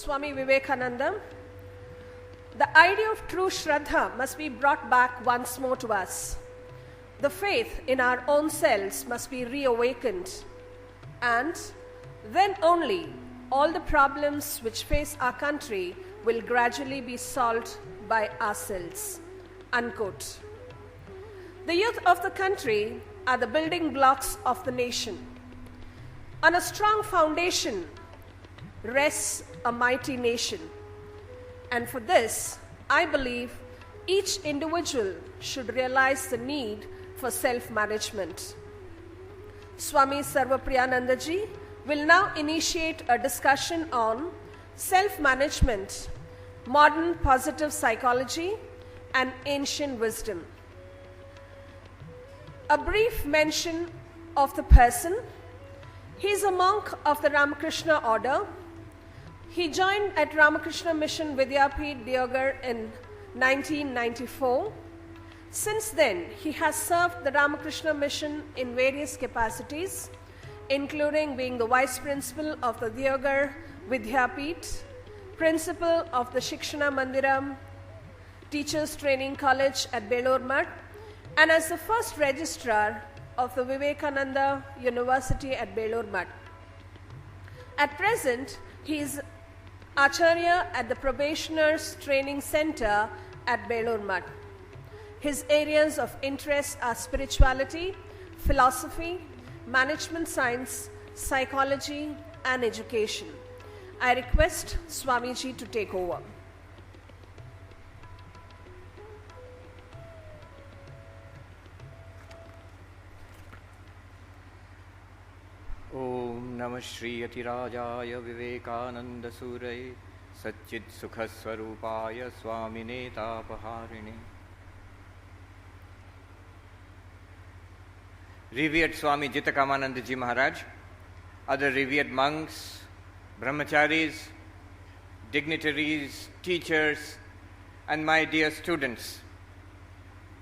Swami Vivekananda, the idea of true Shraddha must be brought back once more to us. The faith in our own selves must be reawakened, and then only all the problems which face our country will gradually be solved by ourselves." Unquote. The youth of the country are the building blocks of the nation. On a strong foundation rests a mighty nation. And for this, I believe each individual should realize the need for self-management. Swami Sarvapriyanandaji will now initiate a discussion on self-management, modern positive psychology, and ancient wisdom. A brief mention of the person. He is a monk of the Ramakrishna order. He joined at Ramakrishna Mission Vidyapith, Deoghar in 1994. Since then, he has served the Ramakrishna Mission in various capacities, including being the Vice Principal of the Deoghar Vidyapith, Principal of the Shikshana Mandiram Teachers Training College at Belur Math, and as the first Registrar of the Vivekananda University at Belur Math. At present, he is Acharya at the Probationers Training Center at Belur Math. His areas of interest are spirituality, philosophy, management science, psychology, and education. I request Swamiji to take over. Om Namah Shri Atirajaya Vivekananda Suraye Satchit Sukha Swarupaya Swamine Tapaharini. Revered Swami Jitakamanandaji Maharaj, other revered monks, brahmacharis, dignitaries, teachers, and my dear students.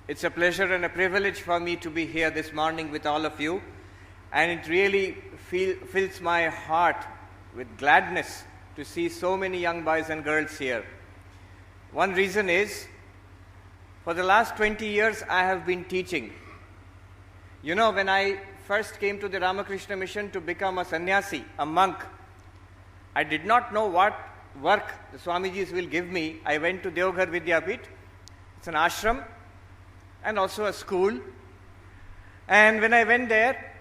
It's a pleasure and a privilege for me to be here this morning with all of you, and it really fills my heart with gladness to see so many young boys and girls here. One reason is, for the last 20 years I have been teaching. You know, when I first came to the Ramakrishna Mission to become a sannyasi, a monk, I did not know what work the Swamijis will give me. I went to Deoghar Vidyapith. It's an ashram and also a school. And when I went there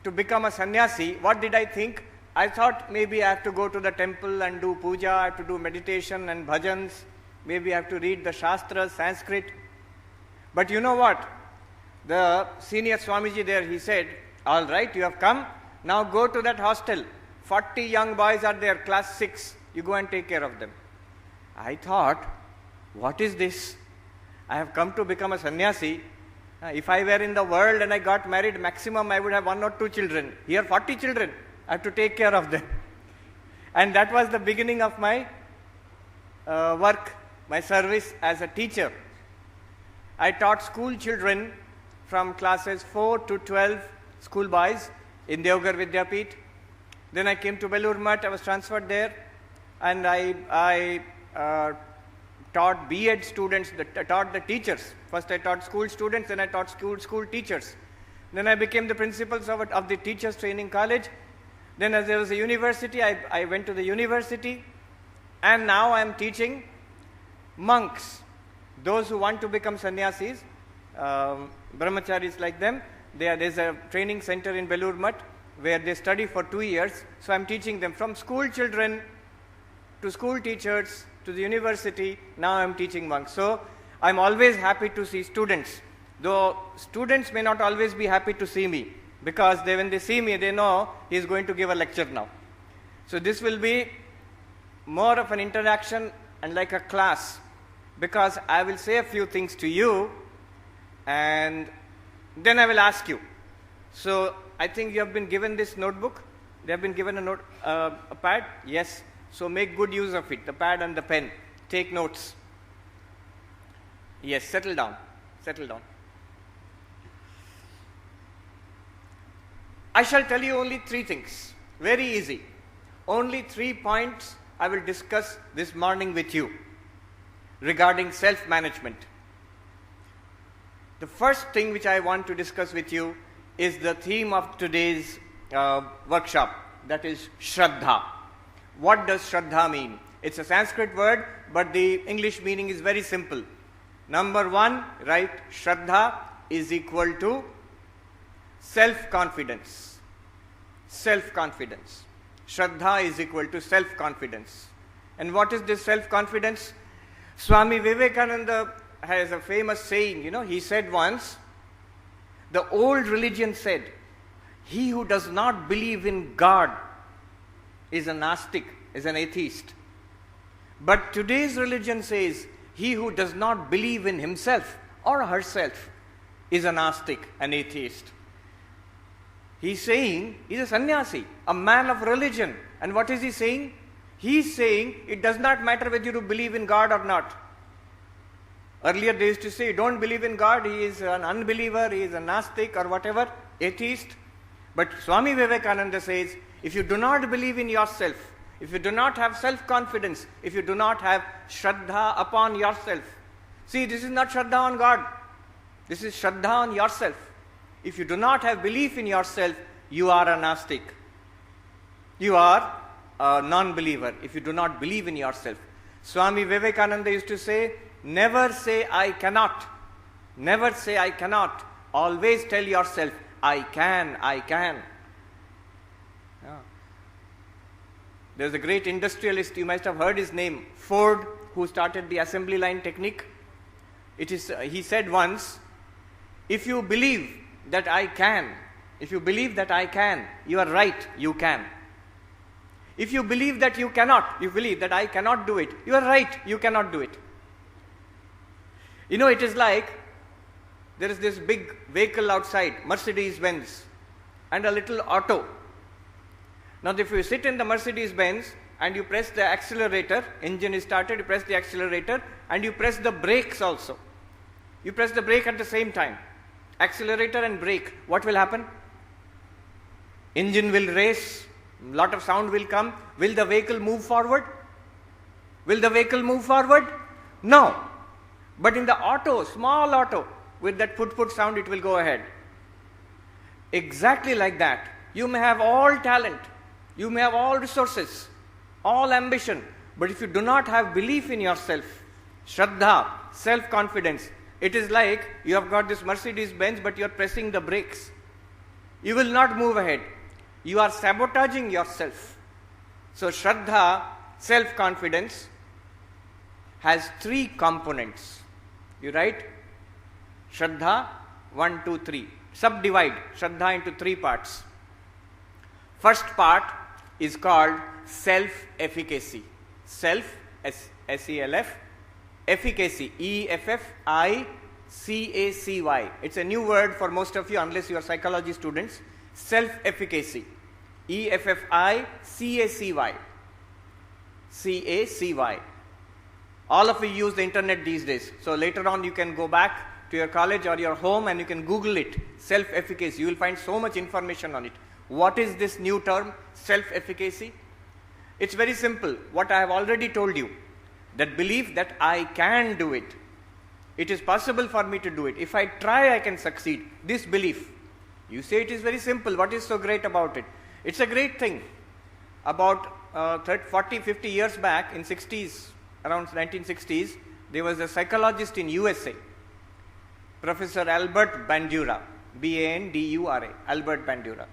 to become a sannyasi, what did I think? I thought maybe I have to go to the temple and do puja, I have to do meditation and bhajans, maybe I have to read the Shastras, Sanskrit. But you know what? The senior Swamiji there, he said, "All right, you have come, now go to that hostel. 40 young boys are there, class 6. You go and take care of them." I thought, what is this? I have come to become a sannyasi. If I were in the world and I got married, maximum I would have 1 or 2 children. Here 40 children, I have to take care of them. And that was the beginning of my work, my service as a teacher. I taught school children from classes 4 to 12, school boys in Deoghar Vidyapith. Then I came to Belur Math, I was transferred there, and I taught B.Ed students, taught the teachers. First I taught school students, then I taught school teachers. Then I became the principal of the Teachers Training College. Then as there was a university, I went to the university, and now I am teaching monks, those who want to become sannyasis, brahmacharis like them. There's a training center in Belur Math where they study for 2 years. So I'm teaching them from school children to school teachers to the university. Now I'm teaching monks. So I'm always happy to see students, though students may not always be happy to see me, because when they see me, they know he's going to give a lecture now. So this will be more of an interaction and like a class, because I will say a few things to you and then I will ask you. So I think you have been given this notebook. They have been given a pad. Yes. So make good use of it, the pad and the pen. Take notes. Yes, settle down. Settle down. I shall tell you only 3 things. Very easy. Only 3 points I will discuss this morning with you regarding self-management. The first thing which I want to discuss with you is the theme of today's workshop, that is Shraddha. What does Shraddha mean? It's a Sanskrit word, but the English meaning is very simple. Number one, right, Shraddha is equal to self-confidence. Self-confidence. Shraddha is equal to self-confidence. And what is this self-confidence? Swami Vivekananda has a famous saying, he said once, the old religion said, he who does not believe in God is a Gnostic, is an atheist. But today's religion says, he who does not believe in himself or herself is a Gnostic, an atheist. He's saying, he's a sannyasi, a man of religion. And what is he saying? He's saying, it does not matter whether you believe in God or not. Earlier they used to say, don't believe in God, he is an unbeliever, he is a Gnostic or whatever, atheist. But Swami Vivekananda says, if you do not believe in yourself, if you do not have self-confidence, if you do not have Shraddha upon yourself. See, this is not Shraddha on God. This is Shraddha on yourself. If you do not have belief in yourself, you are a Gnostic. You are a non-believer if you do not believe in yourself. Swami Vivekananda used to say, never say I cannot. Never say I cannot. Always tell yourself, I can, I can. Yeah. There's a great industrialist, you must have heard his name, Ford, who started the assembly line technique. He said once, if you believe that I can, if you believe that I can, you are right, you can. If you believe that you cannot, you believe that I cannot do it, you are right, you cannot do it. It is like, there is this big vehicle outside, Mercedes-Benz, and a little auto. Now if you sit in the Mercedes-Benz and you press the accelerator, engine is started, you press the accelerator and you press the brakes also. You press the brake at the same time. Accelerator and brake, what will happen? Engine will race, lot of sound will come. Will the vehicle move forward? Will the vehicle move forward? No. But in the auto, small auto, with that put sound, it will go ahead. Exactly like that. You may have all talent, you may have all resources, all ambition, but if you do not have belief in yourself, Shraddha, self-confidence, it is like you have got this Mercedes-Benz, but you are pressing the brakes. You will not move ahead. You are sabotaging yourself. So Shraddha, self-confidence, has three components. You write Shraddha, 1, 2, 3. Subdivide Shraddha into three parts. First part is called self-efficacy. Self, S-E-L-F, efficacy, E-F-F-I-C-A-C-Y. It's a new word for most of you unless you are psychology students. Self-efficacy, E-F-F-I-C-A-C-Y. C-A-C-Y. All of you use the internet these days. So later on you can go back to your college or your home and you can Google it. Self-efficacy. You will find so much information on it. What is this new term, self-efficacy? It's very simple. What I have already told you. That belief that I can do it. It is possible for me to do it. If I try, I can succeed. This belief. You say it is very simple. What is so great about it? It's a great thing. About 40, 50 years back, in 60s, around 1960s, there was a psychologist in USA, Professor Albert Bandura, B-A-N-D-U-R-A, Albert Bandura.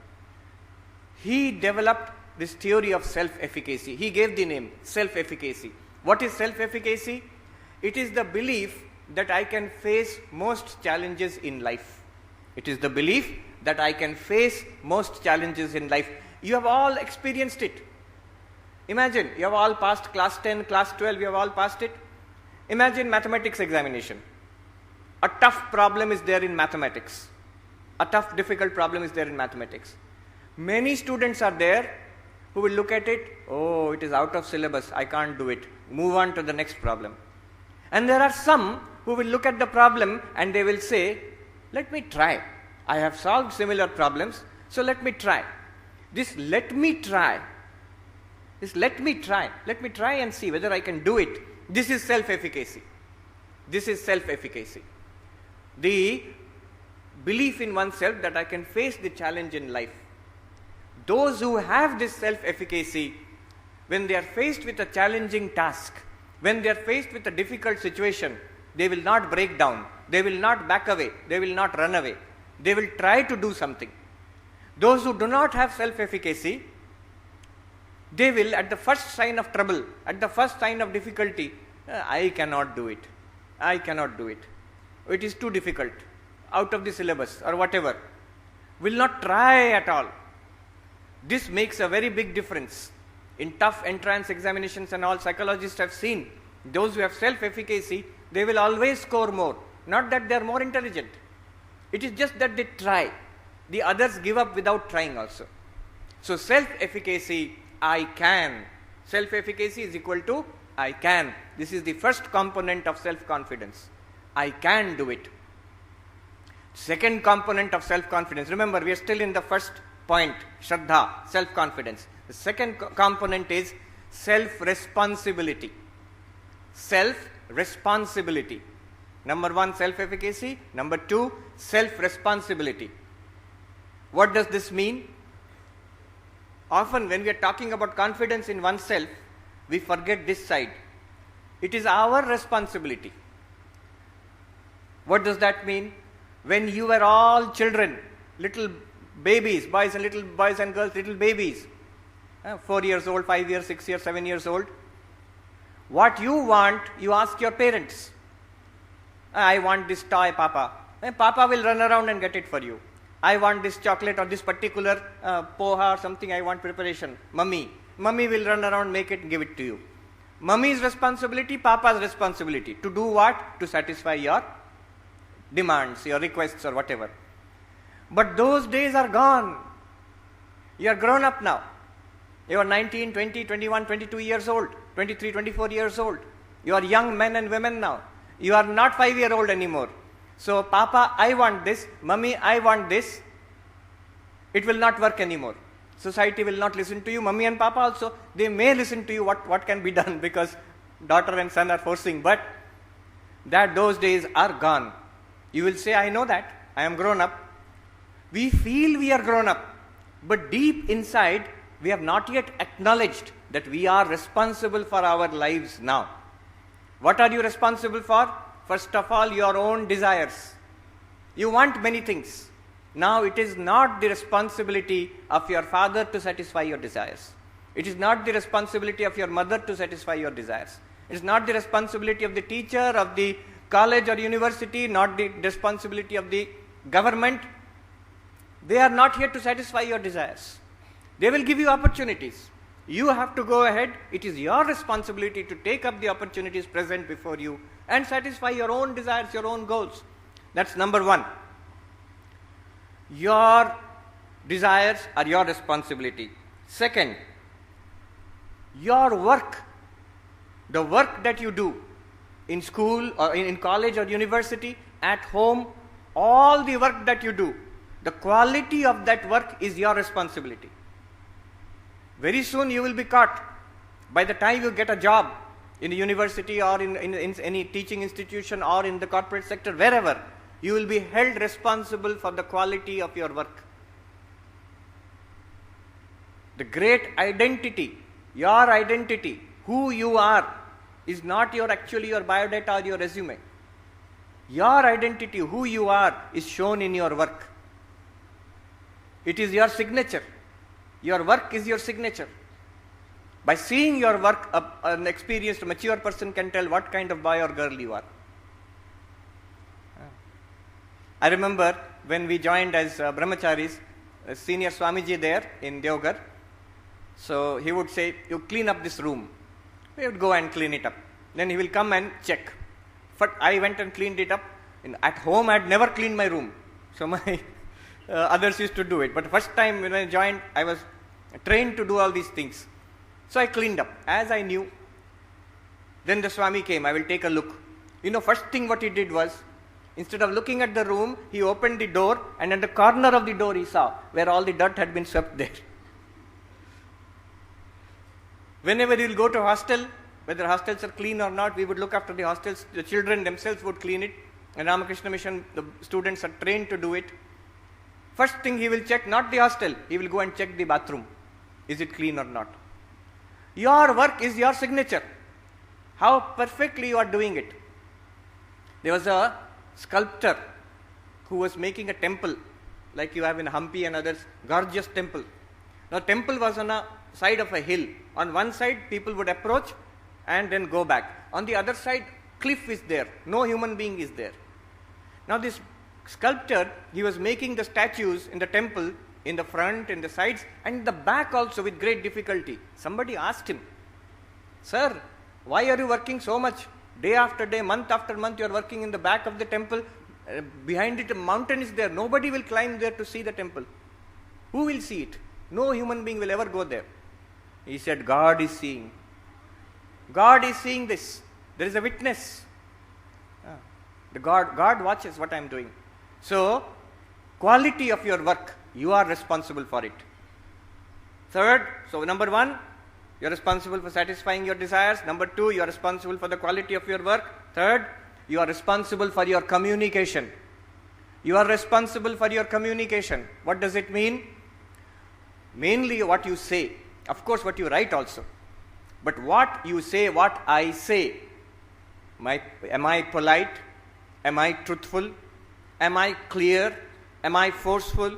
He developed this theory of self-efficacy. He gave the name self-efficacy. What is self-efficacy? It is the belief that I can face most challenges in life. It is the belief that I can face most challenges in life. You have all experienced it. Imagine, you have all passed class 10, class 12, you have all passed it. Imagine mathematics examination. A tough problem is there in mathematics. A tough, difficult problem is there in mathematics. Many students are there who will look at it, oh, it is out of syllabus, I can't do it. Move on to the next problem. And there are some who will look at the problem and they will say, let me try. I have solved similar problems, so let me try. This let me try Just let me try and see whether I can do it. This is self-efficacy. This is self-efficacy. The belief in oneself that I can face the challenge in life. Those who have this self-efficacy, when they are faced with a challenging task, when they are faced with a difficult situation, they will not break down, they will not back away, they will not run away, they will try to do something. Those who do not have self-efficacy, they will, at the first sign of trouble, at the first sign of difficulty, I cannot do it, I cannot do it, it is too difficult, out of the syllabus or whatever, will not try at all. This makes a very big difference. In tough entrance examinations and all, psychologists have seen those who have self-efficacy, they will always score more. Not that they are more intelligent. It is just that they try. The others give up without trying also. So self-efficacy, I can. Self-efficacy is equal to I can. This is the first component of self-confidence. I can do it. Second component of self-confidence. Remember, we are still in the first point, Shraddha, self-confidence. The second component is self-responsibility. Self-responsibility. Number one, self-efficacy. Number two, self-responsibility. What does this mean? Often when we are talking about confidence in oneself, we forget this side. It is our responsibility. What does that mean? When you were all children, little babies, boys and girls, little babies, 4 years old, 5 years, 6 years, 7 years old, what you want, you ask your parents. I want this toy, Papa. Papa will run around and get it for you. I want this chocolate or this particular poha or something, I want preparation. Mummy will run around, make it and give it to you. Mummy's responsibility, Papa's responsibility. To do what? To satisfy your demands, your requests or whatever. But those days are gone. You are grown up now. You are 19, 20, 21, 22 years old, 23, 24 years old. You are young men and women now. You are not 5-year-old anymore. So, Papa, I want this. Mummy, I want this. It will not work anymore. Society will not listen to you. Mummy and Papa also, they may listen to you what can be done because daughter and son are forcing. But those days are gone. You will say, I know that. I am grown up. We feel we are grown up. But deep inside, we have not yet acknowledged that we are responsible for our lives now. What are you responsible for? First of all, your own desires. You want many things. Now it is not the responsibility of your father to satisfy your desires. It is not the responsibility of your mother to satisfy your desires. It is not the responsibility of the teacher, of the college or university, not the responsibility of the government. They are not here to satisfy your desires. They will give you opportunities. You have to go ahead. It is your responsibility to take up the opportunities present before you and satisfy your own desires, your own goals. That's number one. Your desires are your responsibility. Second, your work, the work that you do in school or in college or university, at home, all the work that you do, the quality of that work is your responsibility. Very soon you will be caught. By the time you get a job in a university or in any teaching institution or in the corporate sector, wherever, you will be held responsible for the quality of your work. The great identity, your identity, who you are, is not your biodata or your resume. Your identity, who you are, is shown in your work. It is your signature. Your work is your signature. By seeing your work, an experienced, mature person can tell what kind of boy or girl you are. I remember when we joined as brahmacharis, senior Swamiji there in Deoghar, so he would say, you clean up this room. We would go and clean it up. Then he will come and check. But I went and cleaned it up. At home I had never cleaned my room. So my others used to do it. But first time when I joined, I was trained to do all these things. So I cleaned up as I knew. Then the Swami came, I will take a look. First thing what he did was, instead of looking at the room, he opened the door and at the corner of the door he saw where all the dirt had been swept there. Whenever you will go to hostel, whether hostels are clean or not, we would look after the hostels. The children themselves would clean it. And Ramakrishna Mission, the students are trained to do it. First thing he will check, not the hostel, he will go and check the bathroom. Is it clean or not? Your work is your signature. How perfectly you are doing it. There was a sculptor who was making a temple, like you have in Hampi and others, gorgeous temple. Now temple was on a side of a hill. On one side people would approach and then go back. On the other side cliff is there. No human being is there. Now this sculptor, he was making the statues in the temple, in the front, in the sides, and in the back also with great difficulty. Somebody asked him, "Sir, why are you working so much? Day after day, month after month, you are working in the back of the temple. Behind it, a mountain is there. Nobody will climb there to see the temple. Who will see it? No human being will ever go there." He said, "God is seeing. God is seeing this. There is a witness. God watches what I am doing." So, quality of your work, you are responsible for it. Third, so number one, you are responsible for satisfying your desires. Number two, you are responsible for the quality of your work. Third, you are responsible for your communication. You are responsible for your communication. What does it mean? Mainly what you say. Of course, what you write also. But what you say, what I say. Am I polite? Am I truthful? Am I clear? Am I forceful?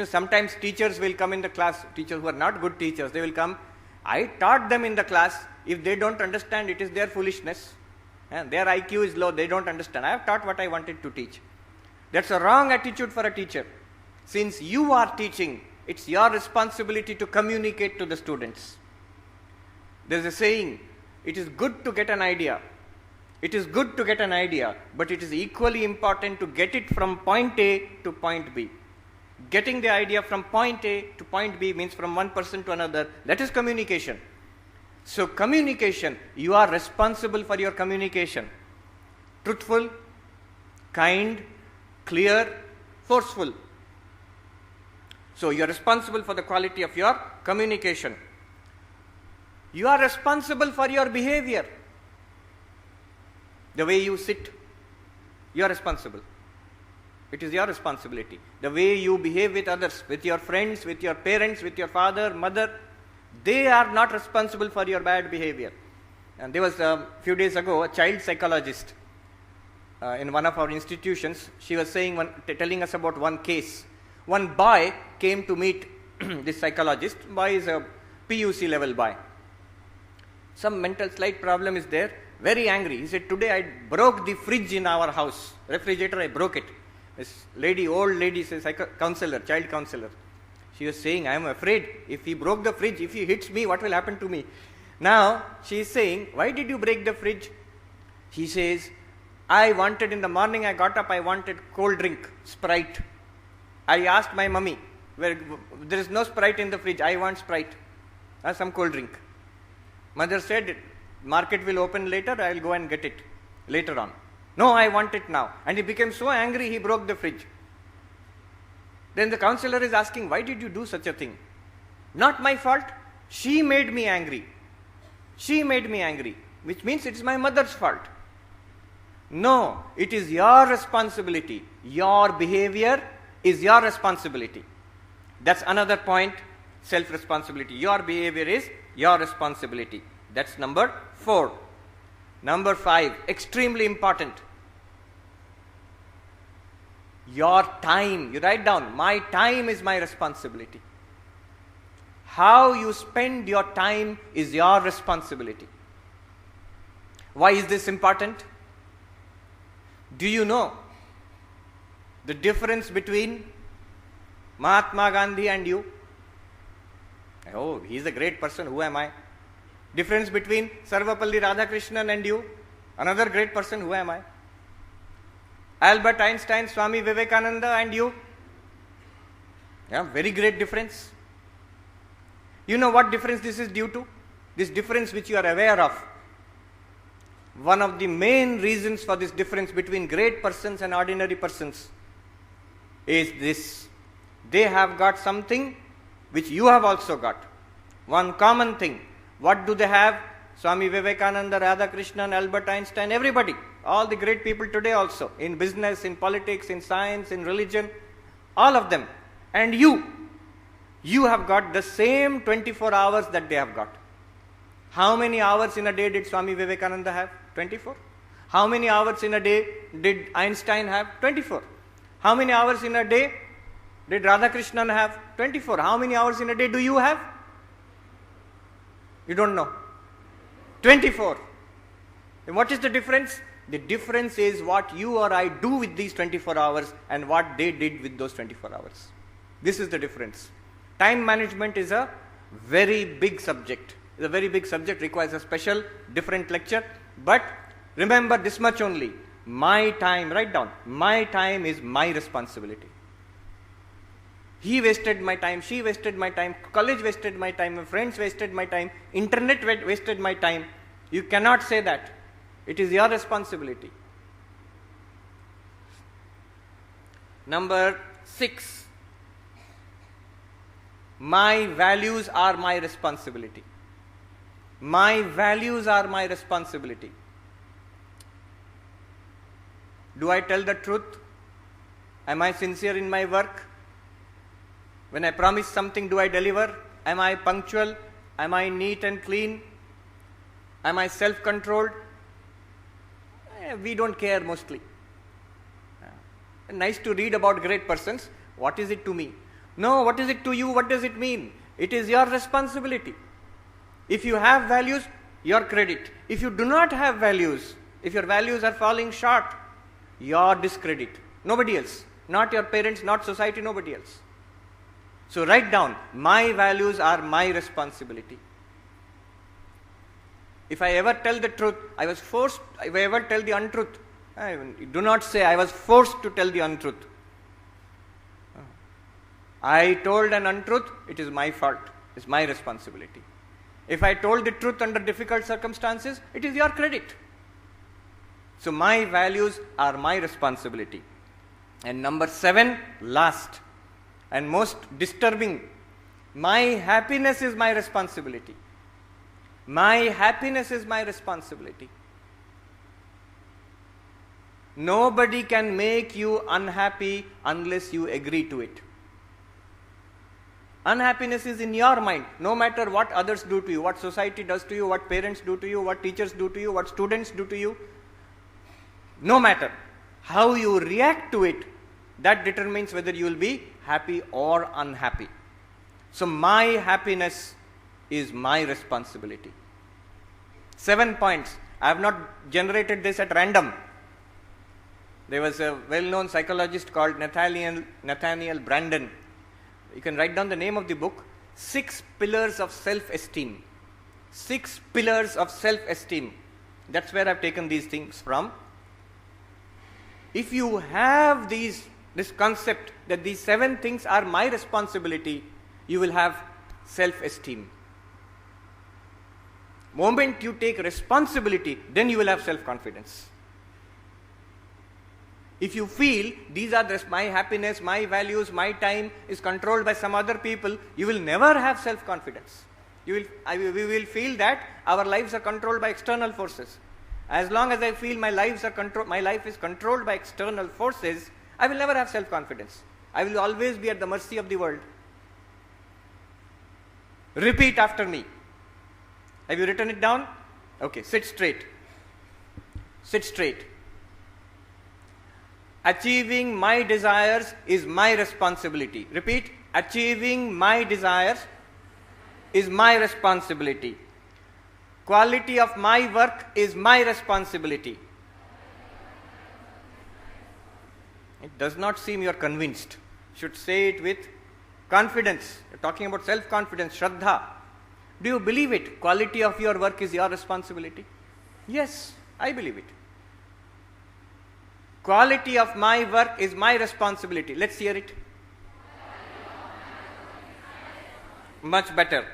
Sometimes teachers will come in the class, teachers who are not good teachers, they will come. I taught them in the class. If they don't understand, it is their foolishness. And their IQ is low, they don't understand. I have taught what I wanted to teach. That's a wrong attitude for a teacher. Since you are teaching, it's your responsibility to communicate to the students. There's a saying, it is good to get an idea. It is good to get an idea, but it is equally important to get it from point A to point B. Getting the idea from point A to point B means from one person to another. That is communication. So communication, you are responsible for your communication. Truthful, kind, clear, forceful. So you are responsible for the quality of your communication. You are responsible for your behavior. The way you sit, you are responsible. It is your responsibility. The way you behave with others, with your friends, with your parents, with your father, mother, they are not responsible for your bad behavior. And there was a few days ago a child psychologist in one of our institutions. She was telling us about one case. One boy came to meet this psychologist. Boy is a PUC level boy. Some mental slight problem is there. Very angry. He said, "Today I broke the fridge in our house. Refrigerator, I broke it." This lady, old lady, says, counselor, child counselor. She was saying, "I am afraid if he broke the fridge, if he hits me, what will happen to me?" Now, she is saying, "Why did you break the fridge?" He says, in the morning I got up, I wanted cold drink, Sprite. I asked my mummy, there is no Sprite in the fridge, I want Sprite, some cold drink. Mother said, "Market will open later, I will go and get it later on." "No, I want it now." And he became so angry, he broke the fridge. Then the counselor is asking, "Why did you do such a thing?" "Not my fault. She made me angry. She made me angry." Which means it is my mother's fault. No, it is your responsibility. Your behavior is your responsibility. That's another point, self-responsibility. Your behavior is your responsibility. That's number 4. Number 5, extremely important. Your time. You write down, my time is my responsibility. How you spend your time is your responsibility. Why is this important? Do you know the difference between Mahatma Gandhi and you? Oh, he is a great person, who am I? Difference between Sarvapalli Radhakrishnan and you? Another great person, who am I? Albert Einstein, Swami Vivekananda and you? Yeah, very great difference. You know what difference this is due to? This difference which you are aware of. One of the main reasons for this difference between great persons and ordinary persons is this. They have got something which you have also got. One common thing. What do they have? Swami Vivekananda, Radhakrishnan, Albert Einstein, everybody. All the great people today also. In business, in politics, in science, in religion. All of them. And you have got the same 24 hours that they have got. How many hours in a day did Swami Vivekananda have? 24. How many hours in a day did Einstein have? 24. How many hours in a day did Radhakrishnan have? 24. How many hours in a day do you have? You don't know. 24. And what is the difference? The difference is what you or I do with these 24 hours and what they did with those 24 hours. This is the difference. Time management is a very big subject. It's a very big subject, requires a special, different lecture. But remember this much only. My time, write down, my time is my responsibility. He wasted my time, she wasted my time, college wasted my time, my friends wasted my time, internet wasted my time. You cannot say that. It is your responsibility. Number 6. My values are my responsibility. My values are my responsibility. Do I tell the truth? Am I sincere in my work? When I promise something, do I deliver? Am I punctual? Am I neat and clean? Am I self-controlled? We don't care mostly. Nice to read about great persons. What is it to me? No, what is it to you? What does it mean? It is your responsibility. If you have values, your credit. If you do not have values, if your values are falling short, your discredit. Nobody else. Not your parents, not society, nobody else. So write down, my values are my responsibility. If I ever tell the truth, I was forced, if I ever tell the untruth, do not say I was forced to tell the untruth. I told an untruth, it is my fault, it's my responsibility. If I told the truth under difficult circumstances, it is your credit. So my values are my responsibility. And number 7, last and most disturbing, my happiness is my responsibility. My happiness is my responsibility. Nobody can make you unhappy unless you agree to it. Unhappiness is in your mind, no matter what others do to you, what society does to you, what parents do to you, what teachers do to you, what students do to you. No matter how you react to it, that determines whether you will be happy or unhappy. So my happiness is my responsibility. 7 points. I have not generated this at random. There was a well-known psychologist called Nathaniel Branden. You can write down the name of the book, 6 Pillars of Self-Esteem. 6 Pillars of Self-Esteem. That's where I've taken these things from. If you have this concept that these 7 things are my responsibility, you will have self-esteem. Moment you take responsibility, then you will have self-confidence. If you feel these are my happiness, my values, my time is controlled by some other people, you will never have self-confidence. We will feel that our lives are controlled by external forces. As long as I feel my life is controlled by external forces, I will never have self-confidence. I will always be at the mercy of the world. Repeat after me. Have you written it down? Okay, sit straight. Sit straight. Achieving my desires is my responsibility. Repeat. Achieving my desires is my responsibility. Quality of my work is my responsibility. It does not seem you are convinced. You should say it with confidence. You are talking about self-confidence, Shraddha. Do you believe it? Quality of your work is your responsibility? Yes, I believe it. Quality of my work is my responsibility. Let's hear it. Much better.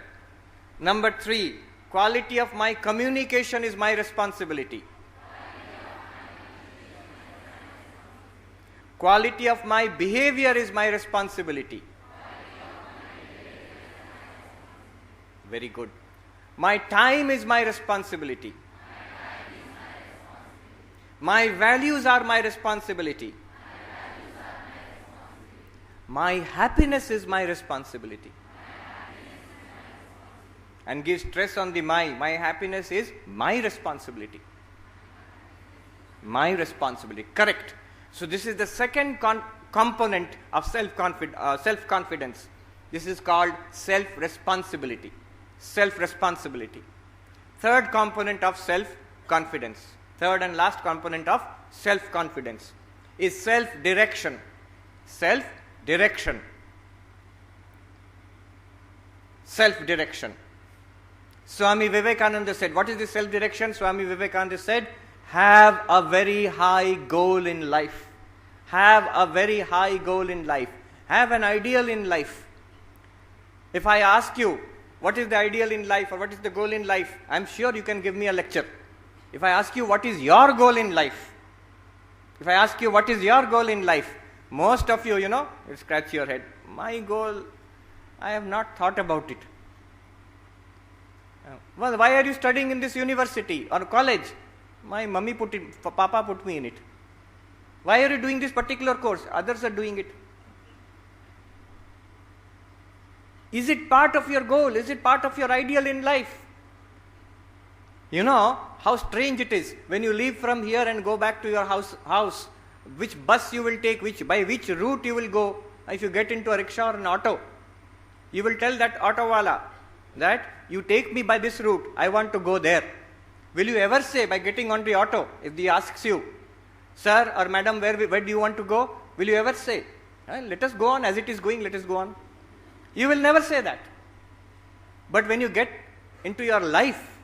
Number 3, quality of my communication is my responsibility. Quality of my behavior is my responsibility. Very good. My time is my responsibility. My values are my responsibility. My happiness is my responsibility. And give stress on the my. My happiness is my responsibility. My responsibility. Correct. So this is the second component of self-confidence. This is called self-responsibility. Self-responsibility. Third component of self-confidence. Third and last component of self-confidence is self-direction. Self-direction. Self-direction. Swami Vivekananda said, what is this self-direction? Swami Vivekananda said, have a very high goal in life. Have a very high goal in life. Have an ideal in life. If I ask you, what is the ideal in life or what is the goal in life? I am sure you can give me a lecture. If I ask you, what is your goal in life? If I ask you, what is your goal in life? Most of you, you scratch your head. My goal, I have not thought about it. Well, why are you studying in this university or college? My mummy papa put me in it. Why are you doing this particular course? Others are doing it. Is it part of your goal? Is it part of your ideal in life? You know how strange it is when you leave from here and go back to your house, which bus you will take, by which route you will go. If you get into a rickshaw or an auto, you will tell that auto wala that you take me by this route, I want to go there. Will you ever say by getting on the auto, if he asks you, sir or madam, where do you want to go? Will you ever say, let us go on as it is going, let us go on? You will never say that. But when you get into your life,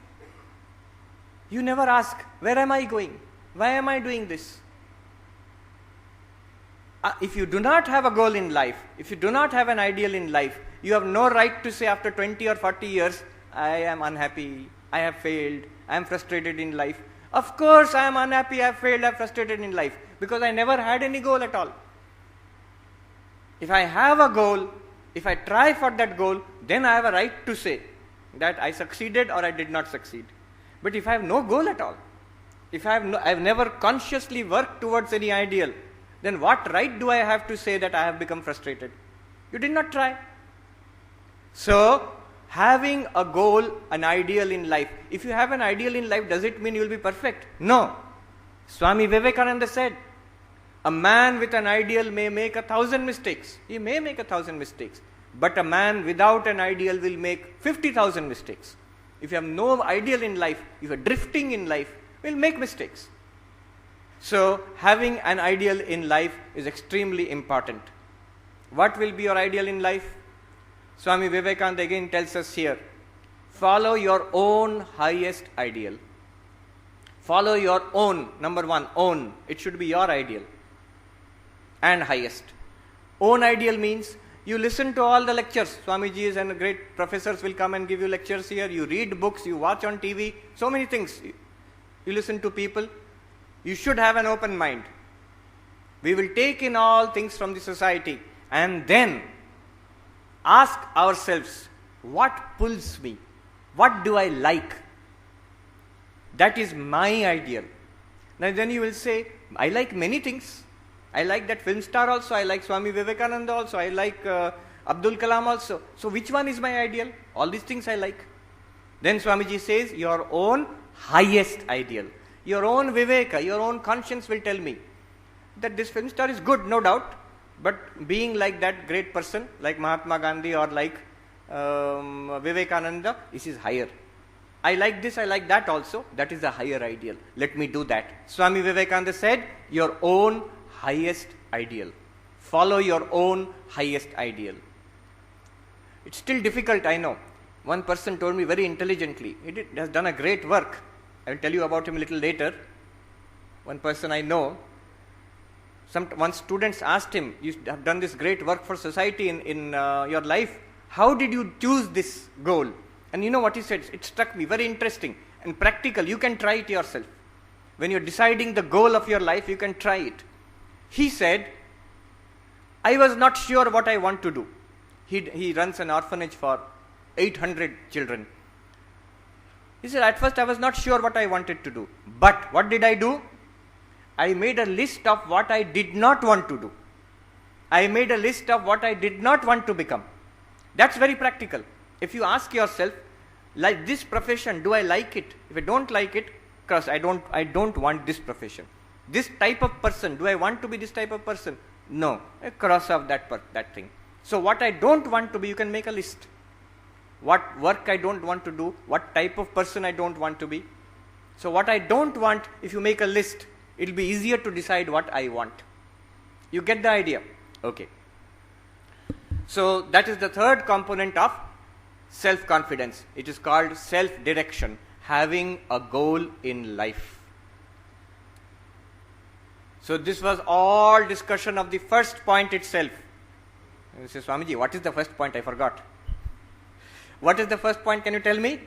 you never ask, where am I going? Why am I doing this? If you do not have a goal in life, if you do not have an ideal in life, you have no right to say after 20 or 40 years, I am unhappy, I have failed, I am frustrated in life. Of course I am unhappy, I have failed, I am frustrated in life, because I never had any goal at all. If I have a goal, if I try for that goal, then I have a right to say that I succeeded or I did not succeed. But if I have no goal at all, if I have never consciously worked towards any ideal, then what right do I have to say that I have become frustrated? You did not try. So, having a goal, an ideal in life. If you have an ideal in life, does it mean you will be perfect? No. Swami Vivekananda said, a man with an ideal may make 1,000 mistakes. He may make 1,000 mistakes. But a man without an ideal will make 50,000 mistakes. If you have no ideal in life, if you are drifting in life, you will make mistakes. So, having an ideal in life is extremely important. What will be your ideal in life? Swami Vivekananda again tells us here, follow your own highest ideal. Follow your own, number one, own. It should be your ideal and highest. Own ideal means you listen to all the lectures. Swamijis and great professors will come and give you lectures here. You read books, you watch on TV, so many things. You listen to people. You should have an open mind. We will take in all things from the society and then ask ourselves, what pulls me? What do I like? That is my ideal. Now then you will say, I like many things. I like that film star also. I like Swami Vivekananda also. I like Abdul Kalam also. So which one is my ideal? All these things I like. Then Swamiji says, your own highest ideal. Your own Viveka, your own conscience will tell me that this film star is good, no doubt. But being like that great person, like Mahatma Gandhi or like Vivekananda, this is higher. I like this, I like that also. That is the higher ideal. Let me do that. Swami Vivekananda said, your own highest ideal. Follow your own highest ideal. It's still difficult, I know. One person told me very intelligently, he has done a great work. I will tell you about him a little later. One person I know, once students asked him, you have done this great work for society in your life, how did you choose this goal? And you know what he said? It struck me, very interesting and practical. You can try it yourself. When you're deciding the goal of your life, you can try it. He said, I was not sure what I want to do. He runs an orphanage for 800 children. He said, at first I was not sure what I wanted to do. But what did I do? I made a list of what I did not want to do. I made a list of what I did not want to become. That's very practical. If you ask yourself, like this profession, do I like it? If I don't like it, cross, I don't want this profession. This type of person, do I want to be this type of person? No, cross off that thing. So what I don't want to be, you can make a list. What work I don't want to do, what type of person I don't want to be. So what I don't want, if you make a list, it will be easier to decide what I want. You get the idea? Okay. So that is the third component of self-confidence. It is called self-direction, having a goal in life. So this was all discussion of the first point itself. You say, Swamiji, what is the first point? I forgot. What is the first point? Can you tell me?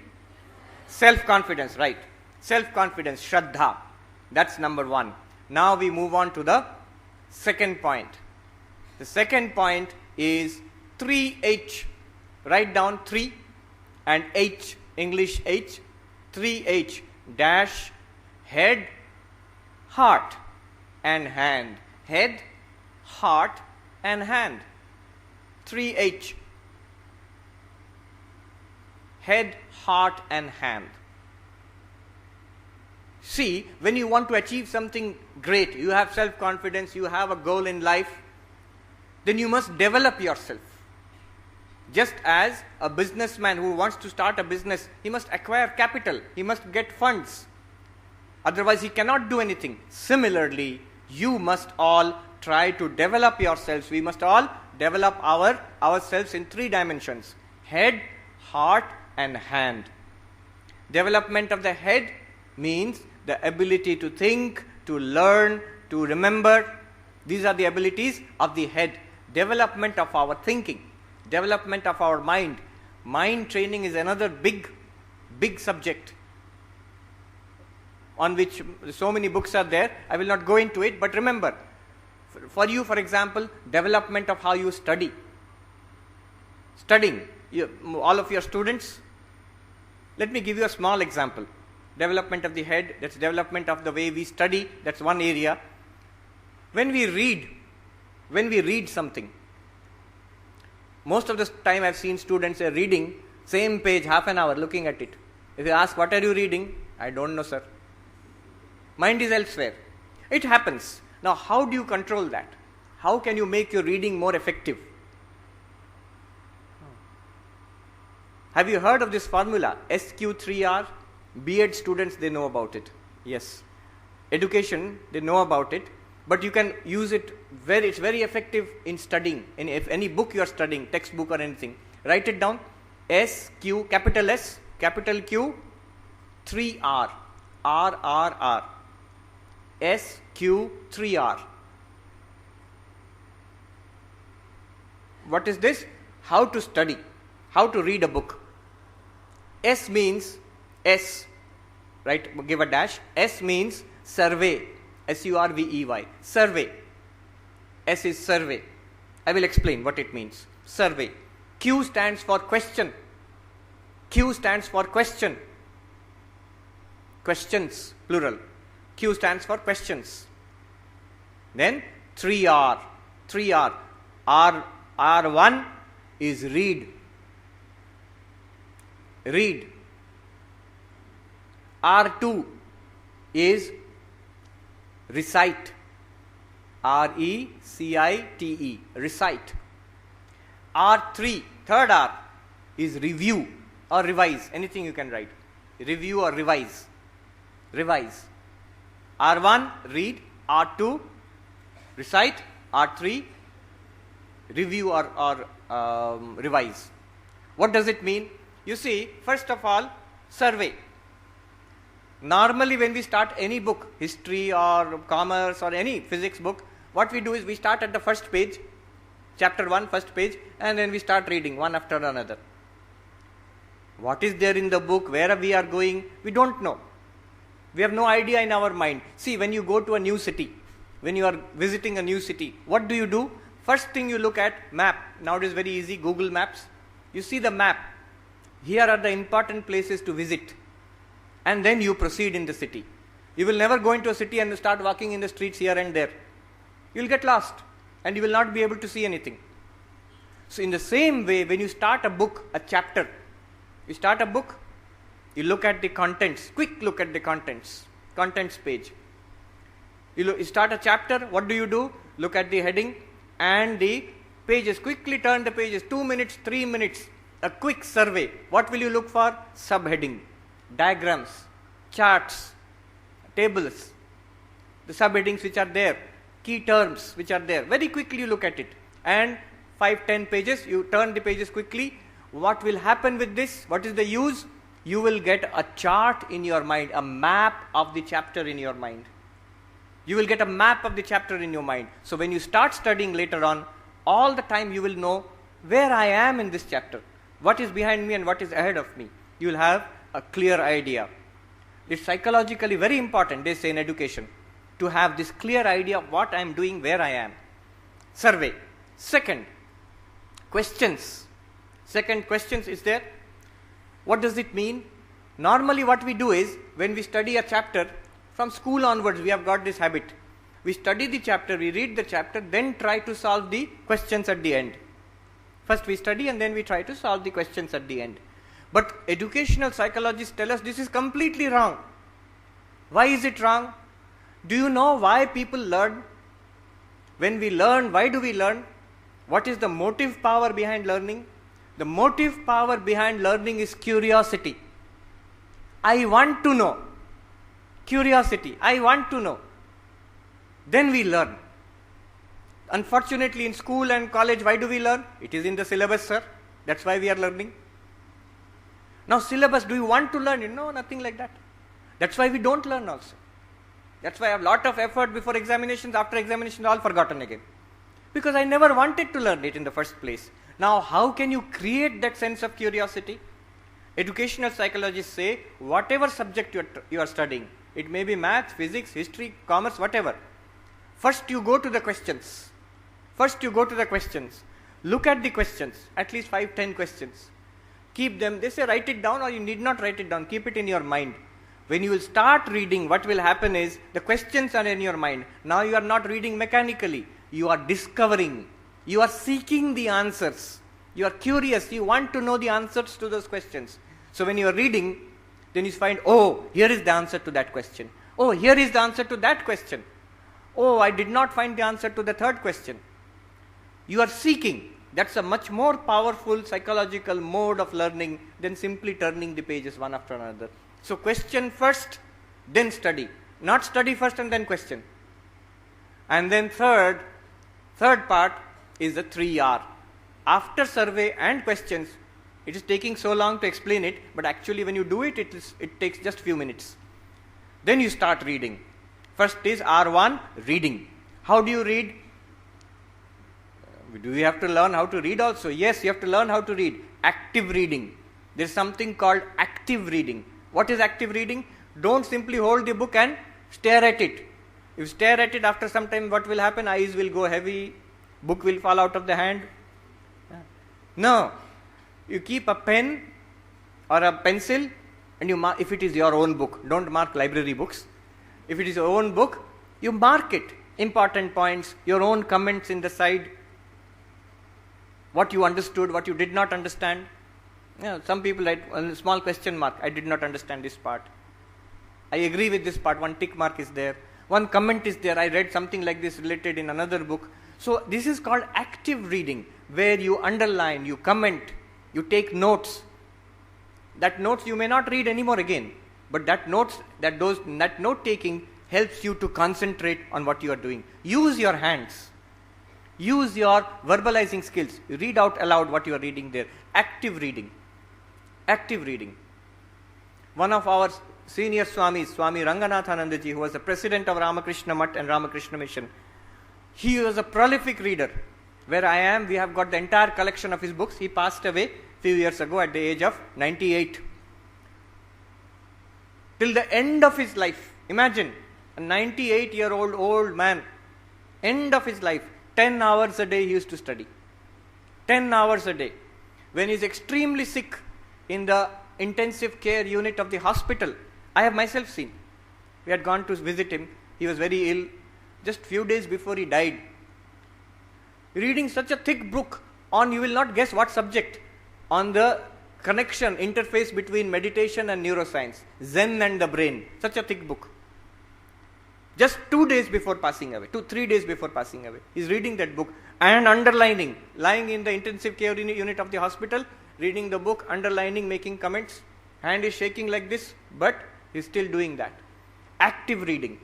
Self-confidence, right. Self-confidence, Shraddha. That's number one. Now we move on to the second point. The second point is 3H. Write down 3 and H, English H. 3H dash head, heart and hand. Head, heart and hand. 3H. Head, heart and hand. See, when you want to achieve something great, you have self-confidence, you have a goal in life, then you must develop yourself. Just as a businessman who wants to start a business, he must acquire capital, he must get funds. Otherwise, he cannot do anything. Similarly, you must all try to develop yourselves. We must all develop ourselves in 3 dimensions. Head, heart and hand. Development of the head means the ability to think, to learn, to remember. These are the abilities of the head. Development of our thinking, development of our mind. Mind training is another big subject on which so many books are there. I will not go into it, but remember, for you, for example, development of how you study. Studying, all of your students, let me give you a small example. Development of the head, that's development of the way we study, that's one area. When we read something, most of the time I've seen students are reading same page half an hour looking at it. If you ask, what are you reading? I don't know, sir. Mind is elsewhere. It happens. Now, how do you control that? How can you make your reading more effective? Have you heard of this formula, SQ3R? B.Ed students, they know about it. Yes. Education, they know about it. But you can use it, it's very effective in studying. In any book you are studying, textbook or anything, write it down. SQ, capital S, capital Q, 3R. RRR. SQ3R. What is this? How to study, how to read a book. S means S, right? Give a dash. S means survey. SURVEY. Survey. S is survey. I will explain what it means. Survey. Q stands for question. Q stands for question. Questions, plural. Q stands for questions. Then 3R. 3R. R1 is read. Read. R2 is recite. RECITE. Recite. R3, third R, is review or revise. Anything you can write. Review or revise. Revise. R1, read. R2, recite. R3, review or revise. What does it mean? You see, first of all, survey. Normally when we start any book, history or commerce or any physics book, what we do is we start at the first page, chapter 1, first page, and then we start reading one after another. What is there in the book, where we are going, we don't know. We have no idea in our mind. See, when you go to a new city, when you are visiting a new city, what do? First thing you look at, map. Now it is very easy, Google Maps. You see the map. Here are the important places to visit. and then you proceed in the city. You will never go into a city and start walking in the streets here and there. You will get lost and you will not be able to see anything. So in the same way, when you start a book, a chapter, you start a book, you look at the contents, quick look at the contents page. You start a chapter, what do? Look at the heading and the pages, quickly turn the pages, 2 minutes, 3 minutes, a quick survey. What will you look for? Subheading, diagrams, charts, tables, the subheadings which are there, key terms which are there. Very quickly you look at it. And 5-10 pages, you turn the pages quickly. What will happen with this? What is the use? You will get a chart in your mind, a map of the chapter in your mind. You will get a map of the chapter in your mind. So when you start studying later on, all the time you will know where I am in this chapter, what is behind me and what is ahead of me. You will have a clear idea. It's psychologically very important, they say in education, to have this clear idea of what I am doing, where I am. Survey. Second, questions. Second, questions is there. What does it mean? Normally what we do is, when we study a chapter, from school onwards we have got this habit. We study the chapter, we read the chapter, then try to solve the questions at the end. First we study and then we try to solve the questions at the end. But educational psychologists tell us this is completely wrong. Why is it wrong? Do you know why people learn? When we learn, why do we learn? What is the motive power behind learning? The motive power behind learning is curiosity. I want to know. Curiosity. I want to know. Then we learn. Unfortunately, in school and college, why do we learn? It is in the syllabus, sir. That's why we are learning. Now, syllabus, do you want to learn? No, nothing like that. That's why we don't learn also. That's why I have a lot of effort before examinations, after examinations, all forgotten again. Because I never wanted to learn it in the first place. Now, how can you create that sense of curiosity? Educational psychologists say, whatever subject you are studying, it may be maths, physics, history, commerce, whatever. First you go to the questions. Look at the questions, at least 5-10 questions. Keep them, they say write it down, or you need not write it down, keep it in your mind. When you will start reading, what will happen is, the questions are in your mind. Now you are not reading mechanically, you are discovering, you are seeking the answers. You are curious, you want to know the answers to those questions. So when you are reading, then you find, oh, here is the answer to that question. Oh, here is the answer to that question. Oh, I did not find the answer to the third question. You are seeking. That's a much more powerful psychological mode of learning than simply turning the pages one after another. So question first, then study. Not study first and then question. And then third part is the 3R. After survey and questions, it is taking so long to explain it, but actually when you do it, it takes just few minutes. Then you start reading. First is R1, reading. How do you read? Do we have to learn how to read also? Yes, you have to learn how to read. Active reading. There is something called active reading. What is active reading? Don't simply hold the book and stare at it. If you stare at it, after some time what will happen? Eyes will go heavy, book will fall out of the hand. No. You keep a pen or a pencil and you mark, if it is your own book, don't mark library books. If it is your own book, you mark it. Important points, your own comments in the side, what you understood, what you did not understand. Some people write a small question mark, I did not understand this part. I agree with this part, one tick mark is there. One comment is there, I read something like this related in another book. So this is called active reading, where you underline, you comment, you take notes. That notes you may not read anymore again, but that note taking helps you to concentrate on what you are doing. Use your hands. Use your verbalizing skills. You read out aloud what you are reading there. Active reading. Active reading. One of our senior Swamis, Swami Sarvapriyanandaji, who was the president of Ramakrishna Mutt and Ramakrishna Mission, he was a prolific reader. Where I am, we have got the entire collection of his books. He passed away a few years ago at the age of 98. Till the end of his life, imagine, a 98-year-old old man, end of his life, 10 hours a day he used to study. 10 hours a day. When he is extremely sick in the intensive care unit of the hospital, I have myself seen. We had gone to visit him. He was very ill. Just few days before he died. Reading such a thick book on, you will not guess what subject, on the connection, interface between meditation and neuroscience, Zen and the brain. Such a thick book. Just 2 days before passing away, 3 days before passing away, he is reading that book and underlining, lying in the intensive care unit of the hospital, reading the book, underlining, making comments. Hand is shaking like this, but he is still doing that. Active reading.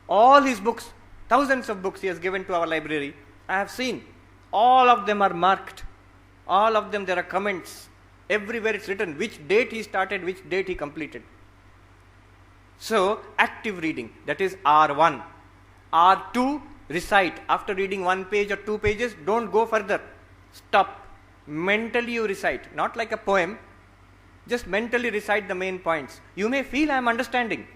All his books, thousands of books he has given to our library, I have seen. All of them are marked. All of them there are comments. Everywhere it's written which date he started, which date he completed. So, active reading, that is R1. R2, recite. After reading 1 page or 2 pages, don't go further. Stop. Mentally you recite, not like a poem. Just mentally recite the main points. You may feel I am understanding.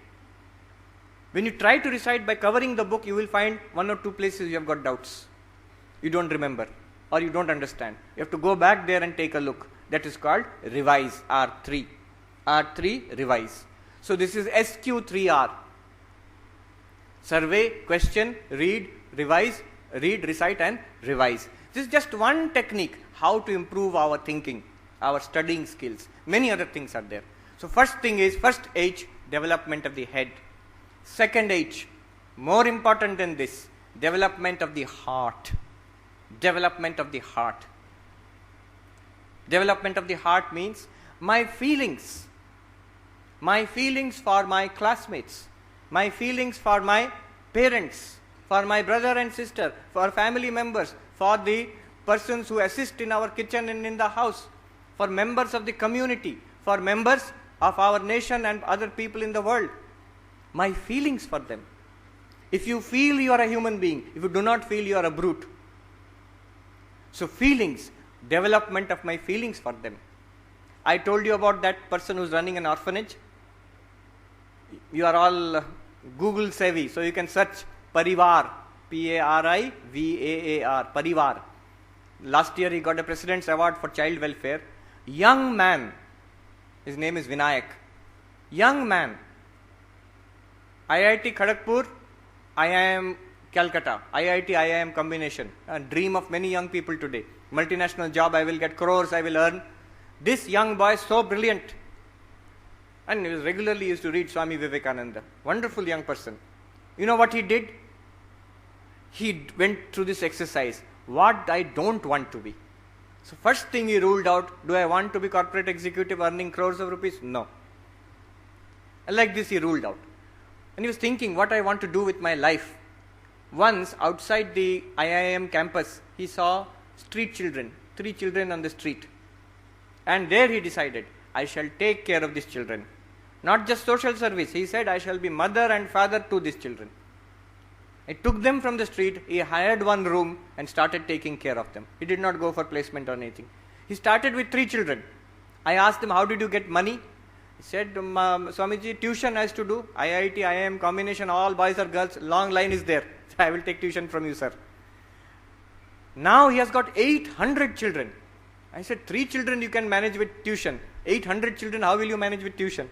When you try to recite by covering the book, you will find 1 or 2 places you have got doubts. You don't remember or you don't understand. You have to go back there and take a look. That is called revise, R3. R3, revise. So this is SQ3R. Survey, question, read, revise, read, recite and revise. This is just one technique how to improve our thinking, our studying skills. Many other things are there. So first thing is, first H, development of the head. Second H, more important than this, development of the heart. Development of the heart. Development of the heart means my feelings for my classmates, my feelings for my parents, for my brother and sister, for family members, for the persons who assist in our kitchen and in the house, for members of the community, for members of our nation and other people in the world. My feelings for them. If you feel you are a human being, if you do not feel you are a brute. So feelings, development of my feelings for them. I told you about that person who is running an orphanage. You are all Google savvy, so you can search Parivar, P-A-R-I-V-A-A-R, Parivar. Last year he got a President's Award for Child Welfare. Young man, his name is Vinayak. Young man, IIT Kharagpur, IIM Calcutta, IIT IIM combination, a dream of many young people today. Multinational job, I will get crores, I will earn. This young boy is so brilliant. And he was regularly used to read Swami Vivekananda. Wonderful young person. You know what he did? He went through this exercise. What I don't want to be. So first thing he ruled out, do I want to be corporate executive earning crores of rupees? No. And like this he ruled out. And he was thinking what I want to do with my life. Once outside the IIM campus, he saw street children, 3 children on the street. And there he decided, I shall take care of these children. Not just social service. He said, I shall be mother and father to these children. He took them from the street, he hired one room and started taking care of them. He did not go for placement or anything. He started with 3 children. I asked him, how did you get money? He said, Swamiji, tuition I used to do. IIT, IIM combination, all boys or girls, long line is there. I will take tuition from you, sir. Now he has got 800 children. I said, 3 children you can manage with tuition. 800 children, how will you manage with tuition?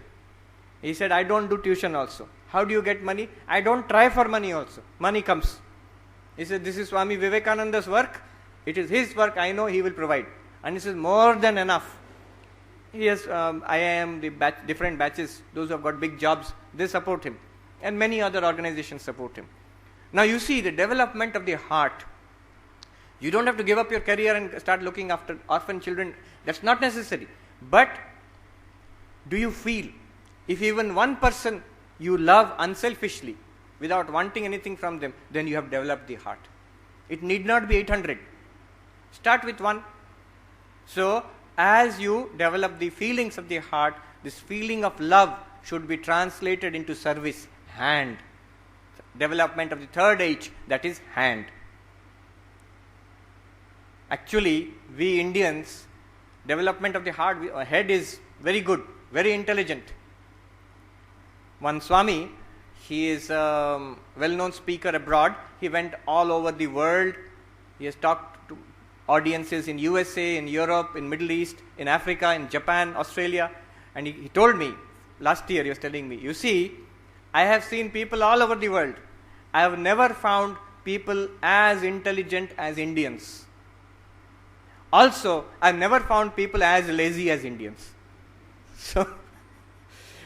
He said, I don't do tuition also. How do you get money? I don't try for money also. Money comes. He said, this is Swami Vivekananda's work. It is his work. I know he will provide. And this is more than enough. He has IIM, the different batches, those who have got big jobs, they support him. And many other organizations support him. Now you see the development of the heart. You don't have to give up your career and start looking after orphan children. That's not necessary. But do you feel, if even one person you love unselfishly, without wanting anything from them, then you have developed the heart. It need not be 800. Start with 1. So, as you develop the feelings of the heart, this feeling of love should be translated into service, hand. Development of the third H, that is hand. Actually, we Indians, development of the heart, head is very good, very intelligent. One Swami, he is a well-known speaker abroad. He went all over the world. He has talked to audiences in USA, in Europe, in Middle East, in Africa, in Japan, Australia. And he told me, last year he was telling me, you see, I have seen people all over the world. I have never found people as intelligent as Indians. Also, I have never found people as lazy as Indians. So,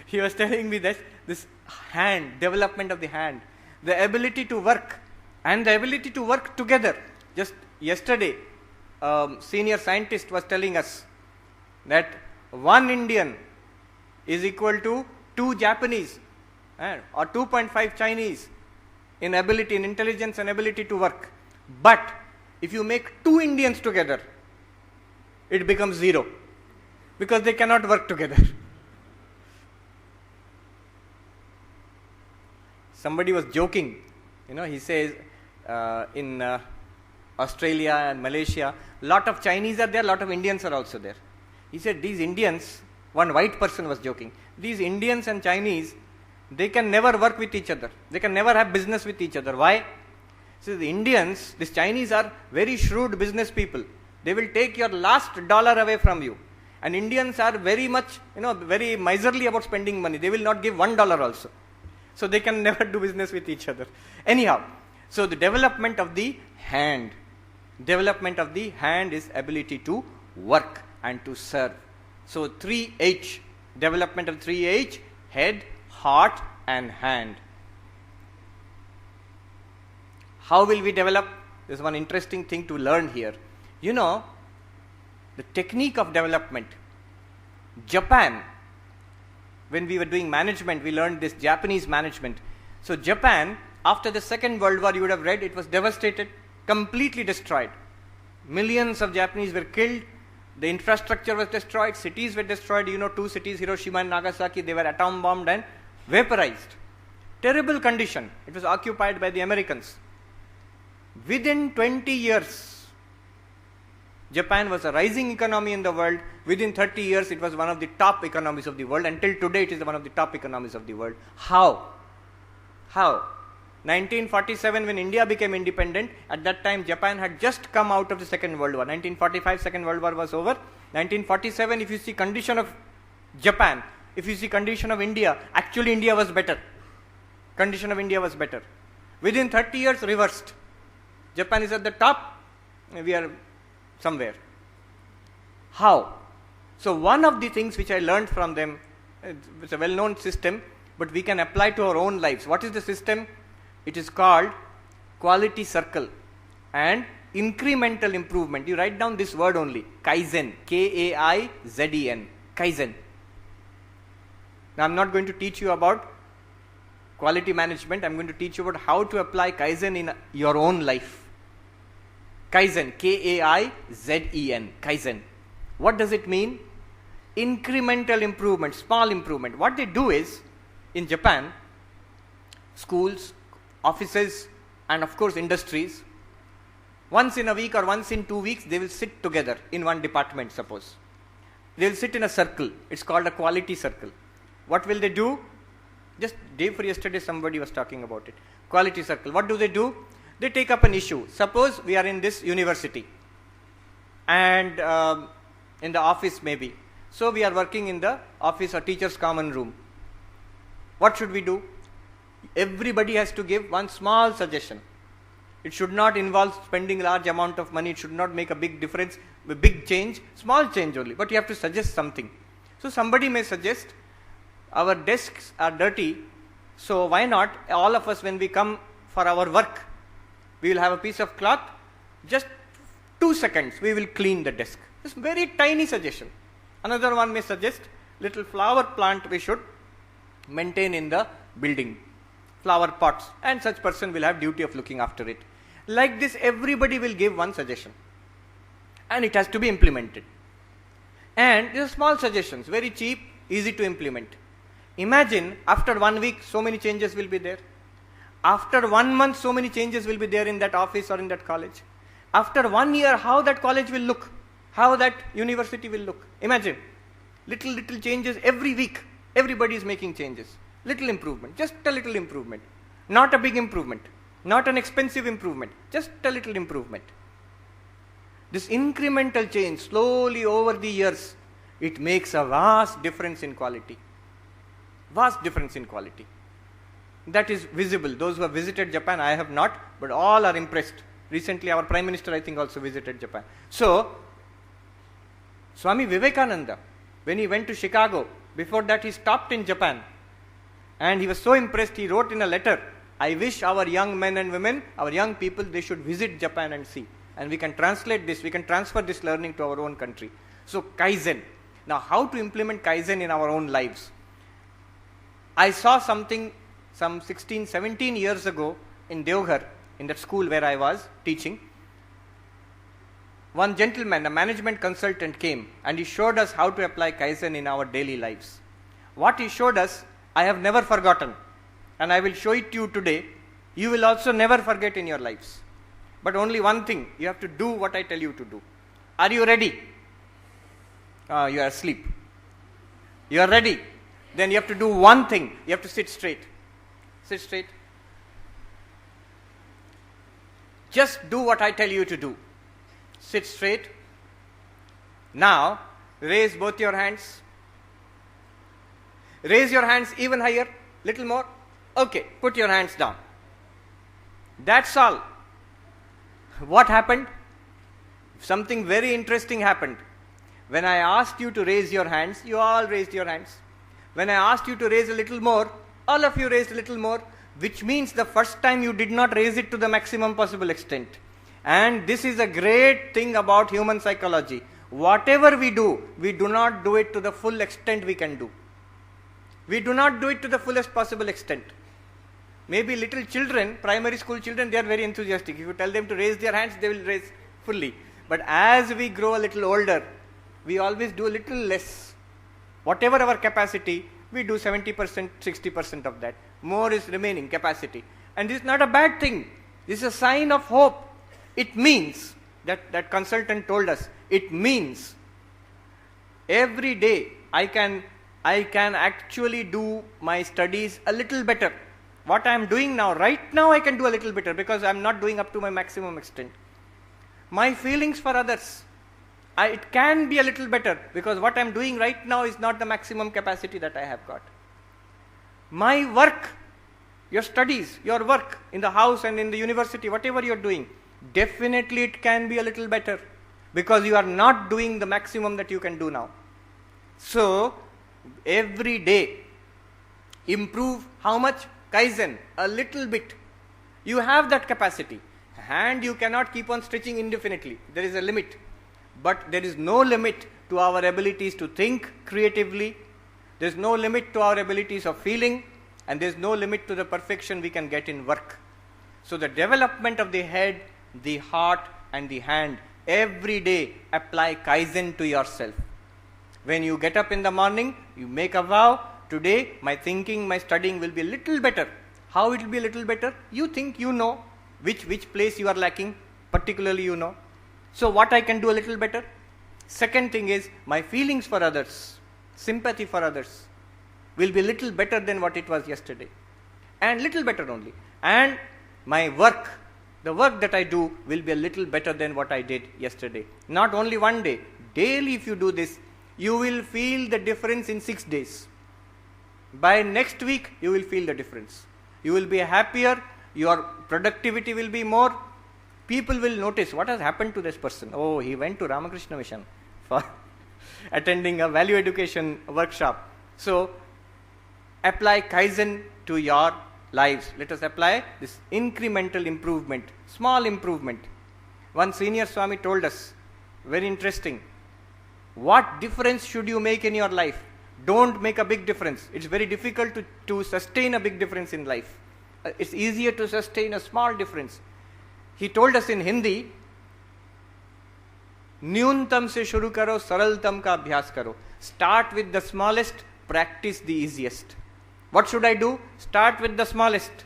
he was telling me that this hand, development of the hand, the ability to work and the ability to work together. Just yesterday, senior scientist was telling us that one Indian is equal to 2 Japanese or 2.5 Chinese in ability, in intelligence and ability to work. But if you make 2 Indians together, it becomes 0 because they cannot work together. Somebody was joking, he says in Australia and Malaysia, lot of Chinese are there, lot of Indians are also there. He said these Indians, one white person was joking, these Indians and Chinese, they can never work with each other. They can never have business with each other. Why? So the Indians, these Chinese are very shrewd business people. They will take your last dollar away from you. And Indians are very much, very miserly about spending money. They will not give $1 also. So they can never do business with each other. Anyhow, so the development of the hand. Development of the hand is ability to work and to serve. So 3H, development of 3H, head, heart and hand. How will we develop? There's one interesting thing to learn here. The technique of development. Japan, when we were doing management, we learned this Japanese management. So Japan, after the Second World War, you would have read, it was devastated, completely destroyed. Millions of Japanese were killed. The infrastructure was destroyed. Cities were destroyed. 2 cities, Hiroshima and Nagasaki, they were atom bombed and vaporized. Terrible condition. It was occupied by the Americans. Within 20 years, Japan was a rising economy in the world. Within 30 years, it was one of the top economies of the world. Until today, it is one of the top economies of the world. How? 1947, when India became independent, at that time, Japan had just come out of the Second World War. 1945, Second World War was over. 1947, if you see condition of Japan, if you see condition of India, actually India was better. Condition of India was better. Within 30 years, reversed. Japan is at the top, we are somewhere. How? So one of the things which I learned from them, it's a well-known system, but we can apply to our own lives. What is the system? It is called quality circle and incremental improvement. You write down this word only, Kaizen, K-A-I-Z-E-N, Kaizen. Now I'm not going to teach you about quality management. I'm going to teach you about how to apply Kaizen in your own life. Kaizen, K-A-I-Z-E-N, Kaizen. What does it mean? Incremental improvement, small improvement. What they do is, in Japan, schools, offices, and of course industries, once in a week or once in 2 weeks, they will sit together in one department, suppose. They will sit in a circle. It's called a quality circle. What will they do? Just day before yesterday, somebody was talking about it. Quality circle. What do? They take up an issue. Suppose we are in this university and in the office maybe. So we are working in the office or teacher's common room. What should we do? Everybody has to give one small suggestion. It should not involve spending large amount of money. It should not make a big difference, a big change, small change only. But you have to suggest something. So somebody may suggest, our desks are dirty, so why not all of us, when we come for our work, we will have a piece of cloth, just 2 seconds we will clean the desk. It's very tiny suggestion. Another one may suggest, little flower plant we should maintain in the building, flower pots, and such person will have duty of looking after it. Like this, everybody will give one suggestion and it has to be implemented. And these are small suggestions, very cheap, easy to implement. Imagine after 1 week, so many changes will be there. After 1 month, so many changes will be there in that office or in that college. After 1 year, how that college will look, how that university will look. Imagine, little changes every week. Everybody is making changes. Little improvement, just a little improvement. Not a big improvement, not an expensive improvement, just a little improvement. This incremental change, slowly over the years, it makes a vast difference in quality. Vast difference in quality. That is visible. Those who have visited Japan, I have not, but all are impressed. Recently, our Prime Minister, I think, also visited Japan. So, Swami Vivekananda, when he went to Chicago, before that he stopped in Japan. And he was so impressed, he wrote in a letter, I wish our young men and women, our young people, they should visit Japan and see. And we can translate this, we can transfer this learning to our own country. So, Kaizen. Now, how to implement Kaizen in our own lives? I saw something some 16, 17 years ago in Deoghar, in that school where I was teaching. One gentleman, a management consultant, came and he showed us how to apply Kaizen in our daily lives. What he showed us, I have never forgotten, and I will show it to you today. You will also never forget in your lives. But only one thing, you have to do what I tell you to do. Are you ready? You are asleep. You are ready. Then you have to do one thing. You have to sit straight. Sit straight. Just do what I tell you to do. Sit straight. Now, raise both your hands. Raise your hands even higher, little more. Okay, put your hands down. That's all. What happened? Something very interesting happened. When I asked you to raise your hands, you all raised your hands. When I asked you to raise a little more, all of you raised a little more, which means the first time you did not raise it to the maximum possible extent. And this is a great thing about human psychology. Whatever we do not do it to the full extent we can do. We do not do it to the fullest possible extent. Maybe little children, primary school children, they are very enthusiastic. If you tell them to raise their hands, they will raise fully. But as we grow a little older, we always do a little less. Whatever our capacity, we do 70%, 60% of that. More is remaining capacity. And this is not a bad thing. This is a sign of hope. It means, that consultant told us, it means every day I can actually do my studies a little better. What I am doing now, right now I can do a little better because I am not doing up to my maximum extent. My feelings for others, it can be a little better because what I am doing right now is not the maximum capacity that I have got. My work, your studies, your work in the house and in the university, whatever you are doing, definitely it can be a little better because you are not doing the maximum that you can do now. So, every day, improve how much? Kaizen, a little bit. You have that capacity. Hand you cannot keep on stretching indefinitely. There is a limit. But there is no limit to our abilities to think creatively. There is no limit to our abilities of feeling. And there is no limit to the perfection we can get in work. So the development of the head, the heart and the hand, every day apply Kaizen to yourself. When you get up in the morning, you make a vow, today my thinking, my studying will be a little better. How it will be a little better? You think you know which place you are lacking, particularly you know. So what I can do a little better? Second thing is my feelings for others, sympathy for others will be a little better than what it was yesterday. And little better only. And my work, the work that I do will be a little better than what I did yesterday. Not only one day, daily if you do this, you will feel the difference in 6 days. By next week, you will feel the difference. You will be happier, your productivity will be more. People will notice what has happened to this person. Oh, he went to Ramakrishna Mission for attending a value education workshop. So, apply Kaizen to your lives. Let us apply this incremental improvement, small improvement. One senior Swami told us, very interesting, what difference should you make in your life? Don't make a big difference. It's very difficult to sustain a big difference in life. It's easier to sustain a small difference. He told us in Hindi, न्यूनतम से शुरू करो, सरलतम का अभ्यास करो. Start with the smallest, practice the easiest. What should I do? Start with the smallest,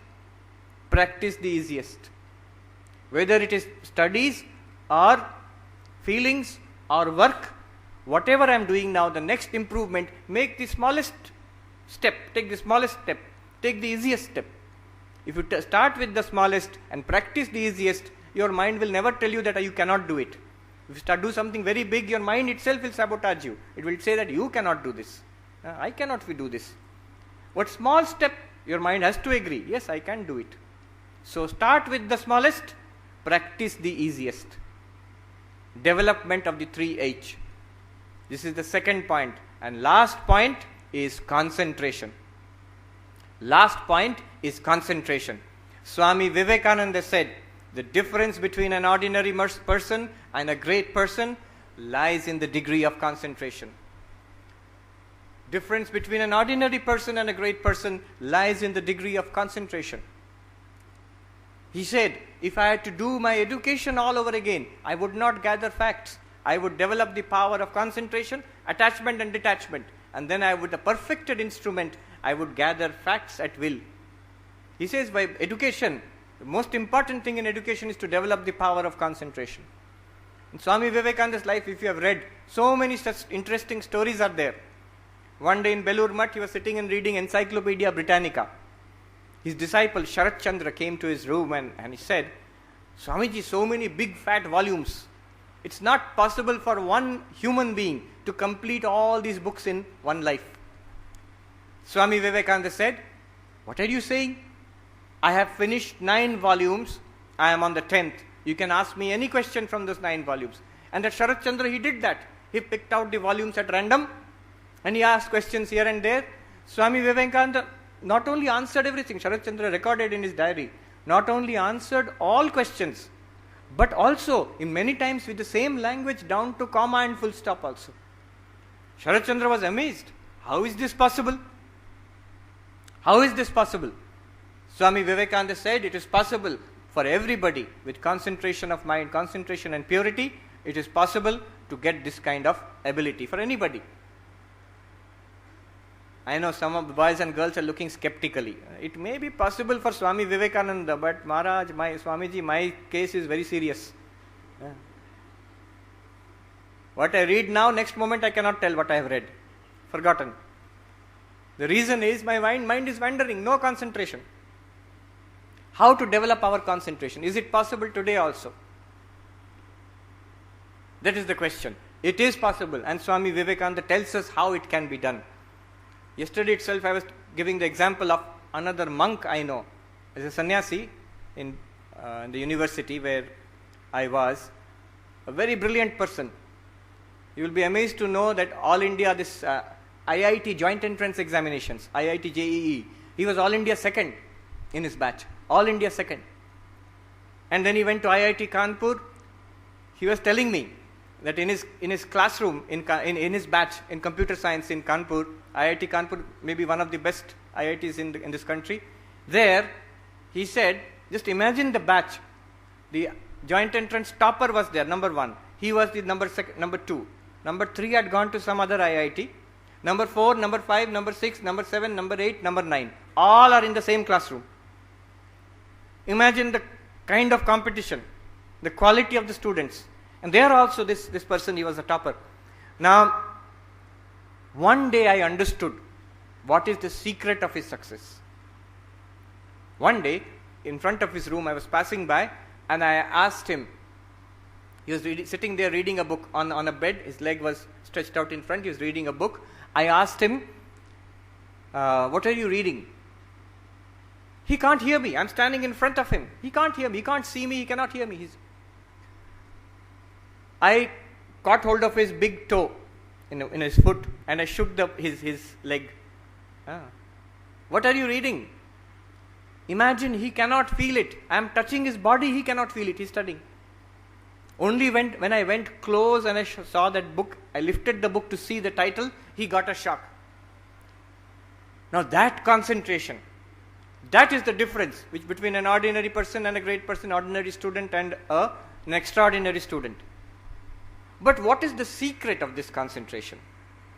practice the easiest. Whether it is studies or feelings or work, whatever I am doing now, the next improvement, make the smallest step, take the smallest step, take the easiest step. If you start with the smallest and practice the easiest, your mind will never tell you that you cannot do it. If you start do something very big, your mind itself will sabotage you. It will say that you cannot do this. I cannot do this. What small step your mind has to agree, yes, I can do it. So start with the smallest, practice the easiest. Development of the 3H. This is the second point. And last point is concentration. Last point is concentration. Swami Vivekananda said, the difference between an ordinary person and a great person lies in the degree of concentration. Difference between an ordinary person and a great person lies in the degree of concentration. He said, if I had to do my education all over again, I would not gather facts. I would develop the power of concentration, attachment and detachment. And then I would, a perfected instrument, I would gather facts at will. He says by education, the most important thing in education is to develop the power of concentration. In Swami Vivekananda's life, if you have read, so many such interesting stories are there. One day in Belur Mutt, he was sitting and reading Encyclopedia Britannica. His disciple Sharat Chandra came to his room and he said, Swamiji, so many big fat volumes. It's not possible for one human being to complete all these books in one life. Swami Vivekananda said, what are you saying? I have finished 9 volumes. I am on the 10th. You can ask me any question from those 9 volumes. And that Sharat Chandra, he did that. He picked out the volumes at random and he asked questions here and there. Swami Vivekananda not only answered everything, Sharat Chandra recorded in his diary, not only answered all questions, but also in many times with the same language down to comma and full stop also. Sharat Chandra was amazed. How is this possible? How is this possible? Swami Vivekananda said it is possible for everybody with concentration of mind, concentration and purity. It is possible to get this kind of ability for anybody. I know some of the boys and girls are looking skeptically. It may be possible for Swami Vivekananda, but Maharaj, Swamiji, my case is very serious. What I read now, next moment I cannot tell what I have read. Forgotten. The reason is my mind is wandering, no concentration. How to develop our concentration? Is it possible today also? That is the question. It is possible, and Swami Vivekananda tells us how it can be done. Yesterday itself I was giving the example of another monk I know, as a sannyasi in the university where I was, a very brilliant person. You will be amazed to know that all India, this IIT joint entrance examinations, IIT JEE, he was all India second in his batch, all India second. And then he went to IIT Kanpur. He was telling me that in his classroom, in his batch in computer science in Kanpur, IIT Kanpur may be one of the best IITs in this country. There, he said, just imagine the batch. The joint entrance topper was there, number 1. He was the number 2. Number 3 had gone to some other IIT. Number 4, number 5, number 6, number 7, number 8, number 9. All are in the same classroom. Imagine the kind of competition, the quality of the students. And there also this person, he was a topper. Now, one day I understood what is the secret of his success. One day, in front of his room, I was passing by and I asked him, he was sitting there reading a book on a bed, his leg was stretched out in front, he was reading a book. I asked him, what are you reading? He can't hear me, I'm standing in front of him. He can't hear me, he can't see me, he cannot hear me. I caught hold of his big toe in his foot and I shook his leg. What are you reading? Imagine he cannot feel it. I am touching his body, he cannot feel it, he is studying. Only when I went close and I saw that book, I lifted the book to see the title, he got a shock. Now that concentration, that is the difference between an ordinary person and a great person, ordinary student and an extraordinary student. But what is the secret of this concentration?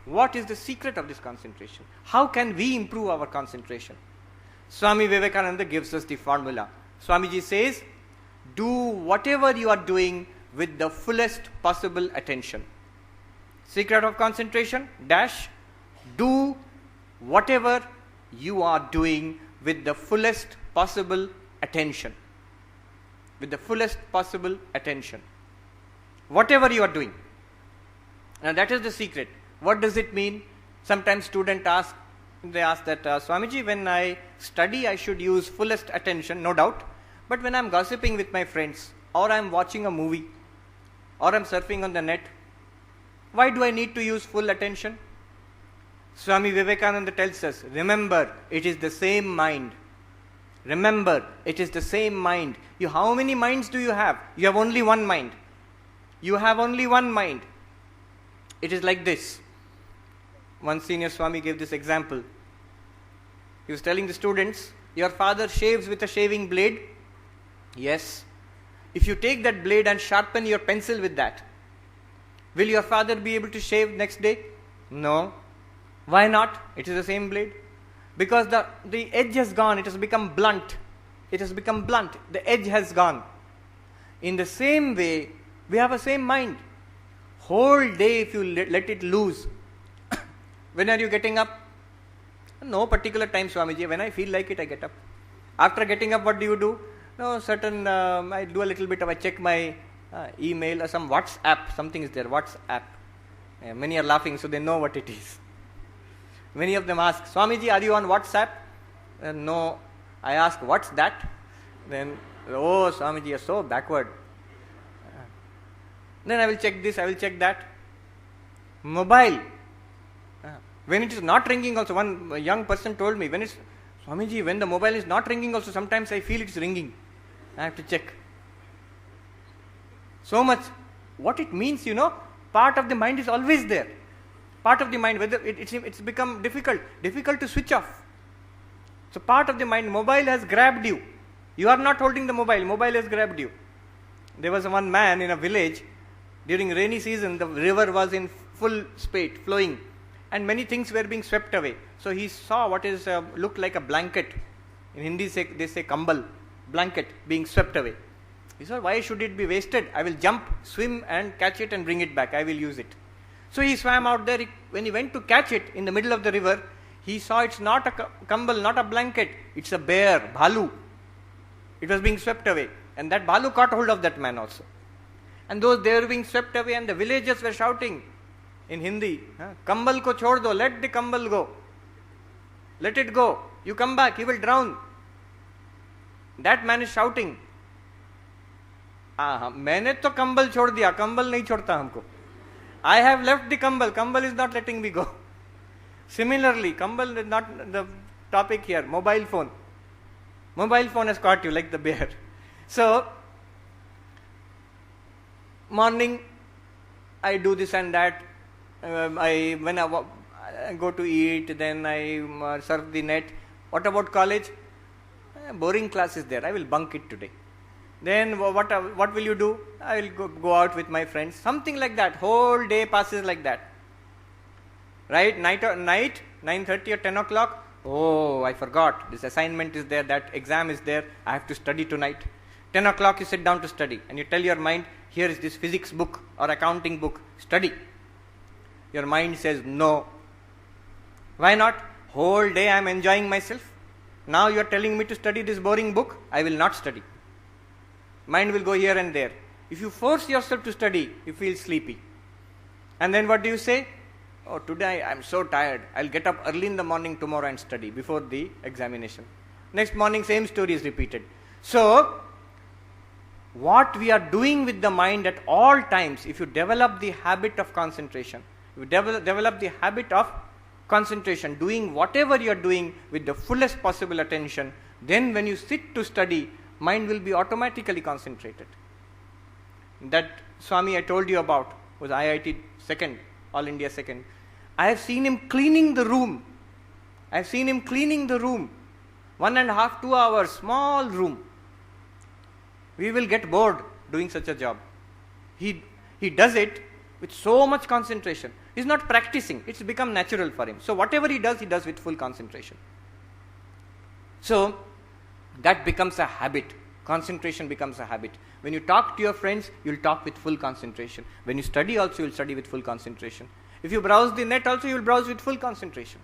What is the secret of this concentration? How can we improve our concentration? Swami Vivekananda gives us the formula. Swamiji says, do whatever you are doing with the fullest possible attention. Secret of concentration, dash, do whatever you are doing with the fullest possible attention. With the fullest possible attention. Whatever you are doing. Now that is the secret. What does it mean? Sometimes students ask, They asked that, Swamiji, when I study, I should use fullest attention, no doubt. But when I'm gossiping with my friends, or I'm watching a movie, or I'm surfing on the net, why do I need to use full attention? Swami Vivekananda tells us, remember, it is the same mind. Remember, it is the same mind. How many minds do you have? You have only one mind. You have only one mind. It is like this. One senior Swami gave this example. He was telling the students, your father shaves with a shaving blade. Yes. If you take that blade and sharpen your pencil with that, will your father be able to shave next day? No. Why not? It is the same blade. Because the edge has gone. It has become blunt. It has become blunt. The edge has gone. In the same way, we have a same mind. Whole day if you let it loose. When are you getting up? No particular time, Swamiji. When I feel like it, I get up. After getting up, what do you do? No, I do a little bit of, I check my email or some WhatsApp. Something is there, WhatsApp. Many are laughing, so they know what it is. Many of them ask, Swamiji, are you on WhatsApp? No. I ask, what's that? Then, oh, Swamiji, you're so backward. Then I will check this, I will check that. Mobile. When it is not ringing also, one young person told me, Swamiji, when the mobile is not ringing also, sometimes I feel it's ringing. I have to check. So much. What it means, part of the mind is always there. Part of the mind, whether it's become difficult to switch off. So part of the mind, mobile has grabbed you. You are not holding the mobile has grabbed you. There was one man in a village, during rainy season, the river was in full spate, flowing, and many things were being swept away. So he saw what is looked like a blanket. In Hindi they say kambal, blanket being swept away. He said, why should it be wasted? I will jump, swim and catch it and bring it back. I will use it. So he swam out there. When he went to catch it in the middle of the river, he saw it's not a kambal, not a blanket. It's a bear, bhalu. It was being swept away. And that bhalu caught hold of that man also. And those, they were being swept away, and the villagers were shouting in Hindi, Kambal ko chhod do, let the kambal go. Let it go. You come back, he will drown. That man is shouting. मैंने तो कंबल छोड़ दिया, कंबल नहीं छोड़ता हमको. I have left the kambal is not letting me go. Similarly, kambal is not the topic here. Mobile phone has caught you like the bear. So, morning, I do this and that. When I go to eat, then I surf the net. What about college? Boring class is there. I will bunk it today. Then what will you do? I will go out with my friends. Something like that. Whole day passes like that. Right? Night, 9:30 or 10 o'clock. Oh, I forgot. This assignment is there. That exam is there. I have to study tonight. 10 o'clock you sit down to study. And you tell your mind, here is this physics book or accounting book. Study. Your mind says, no. Why not? Whole day I am enjoying myself. Now you are telling me to study this boring book. I will not study. Mind will go here and there. If you force yourself to study, you feel sleepy. And then what do you say? Oh, today I am so tired. I'll get up early in the morning tomorrow and study before the examination. Next morning, same story is repeated. So, what we are doing with the mind at all times, if you develop the habit of concentration, you develop the habit of concentration, doing whatever you are doing with the fullest possible attention, then when you sit to study, mind will be automatically concentrated. That Swami I told you about was IIT second, All India second. I have seen him cleaning the room. 1.5, 2 hours, small room. We will get bored doing such a job. He does it with so much concentration. He's not practicing. It's become natural for him. So whatever he does with full concentration. So that becomes a habit. Concentration becomes a habit. When you talk to your friends, you'll talk with full concentration. When you study also, you'll study with full concentration. If you browse the net also, you'll browse with full concentration.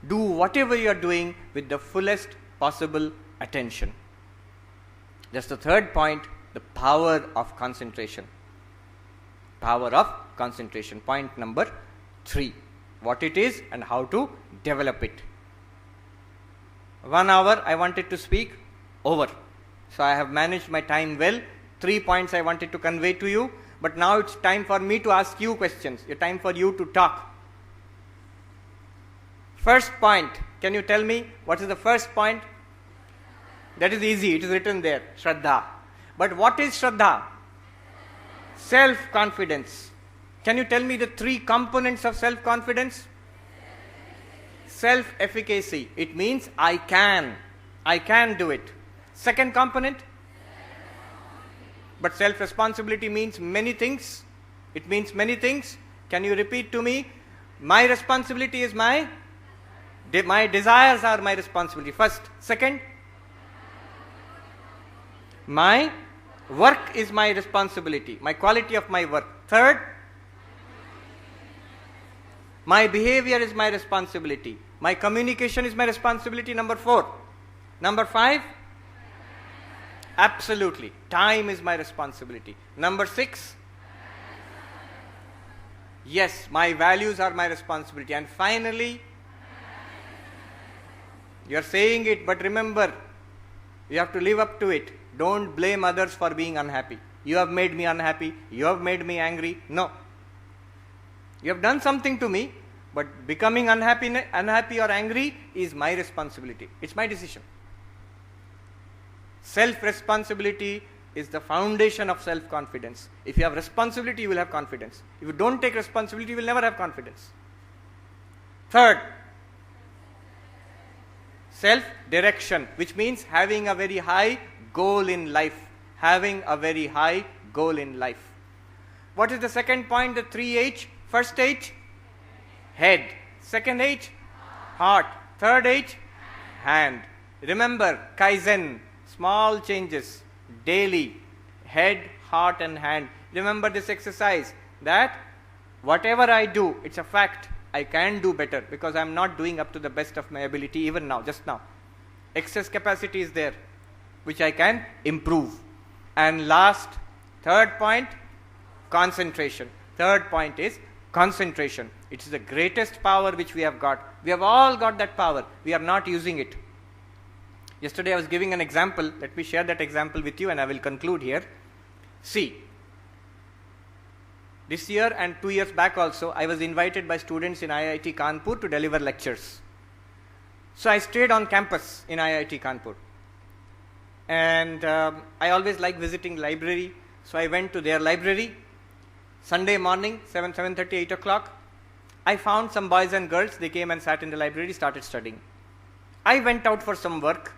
Do whatever you are doing with the fullest possible attention. That's the third point, the power of concentration. Power of concentration. Point number 3. What it is and how to develop it. 1 hour I wanted to speak, over. So I have managed my time well. 3 points I wanted to convey to you, but now it's time for me to ask you questions. It's time for you to talk. First point, can you tell me what is the first point? That is easy, it is written there, Shraddha. But what is Shraddha? Self-confidence. Can you tell me the 3 components of self-confidence? Self-efficacy. It means I can do it. Second component? But self-responsibility means many things. It means many things. Can you repeat to me? My responsibility is my desires are my responsibility. First. Second? My work is my responsibility. My quality of my work. Third? My behavior is my responsibility. My communication is my responsibility. Number 4. Number 5? Absolutely. Time is my responsibility. Number 6? Yes, my values are my responsibility. And finally, you are saying it, but remember, you have to live up to it. Don't blame others for being unhappy. You have made me unhappy. You have made me angry. No. You have done something to me, but becoming unhappy or angry is my responsibility. It's my decision. Self-responsibility is the foundation of self-confidence. If you have responsibility, you will have confidence. If you don't take responsibility, you will never have confidence. Third, self-direction, which means having a very high goal in life. Having a very high goal in life. What is the second point, the 3H? First H? Head. Second H? Heart. Third H? Hand. Remember, Kaizen, small changes, daily, head, heart and hand. Remember this exercise, that whatever I do, it's a fact, I can do better because I am not doing up to the best of my ability even now, just now. Excess capacity is there, which I can improve. And last, third point, concentration. Third point is concentration. It is the greatest power which we have got. We have all got that power. We are not using it. Yesterday I was giving an example. Let me share that example with you and I will conclude here. See, this year and 2 years back also, I was invited by students in IIT Kanpur to deliver lectures. So I stayed on campus in IIT Kanpur. And I always like visiting library. So I went to their library. Sunday morning, 7:30, 8 o'clock. I found some boys and girls. They came and sat in the library, started studying. I went out for some work.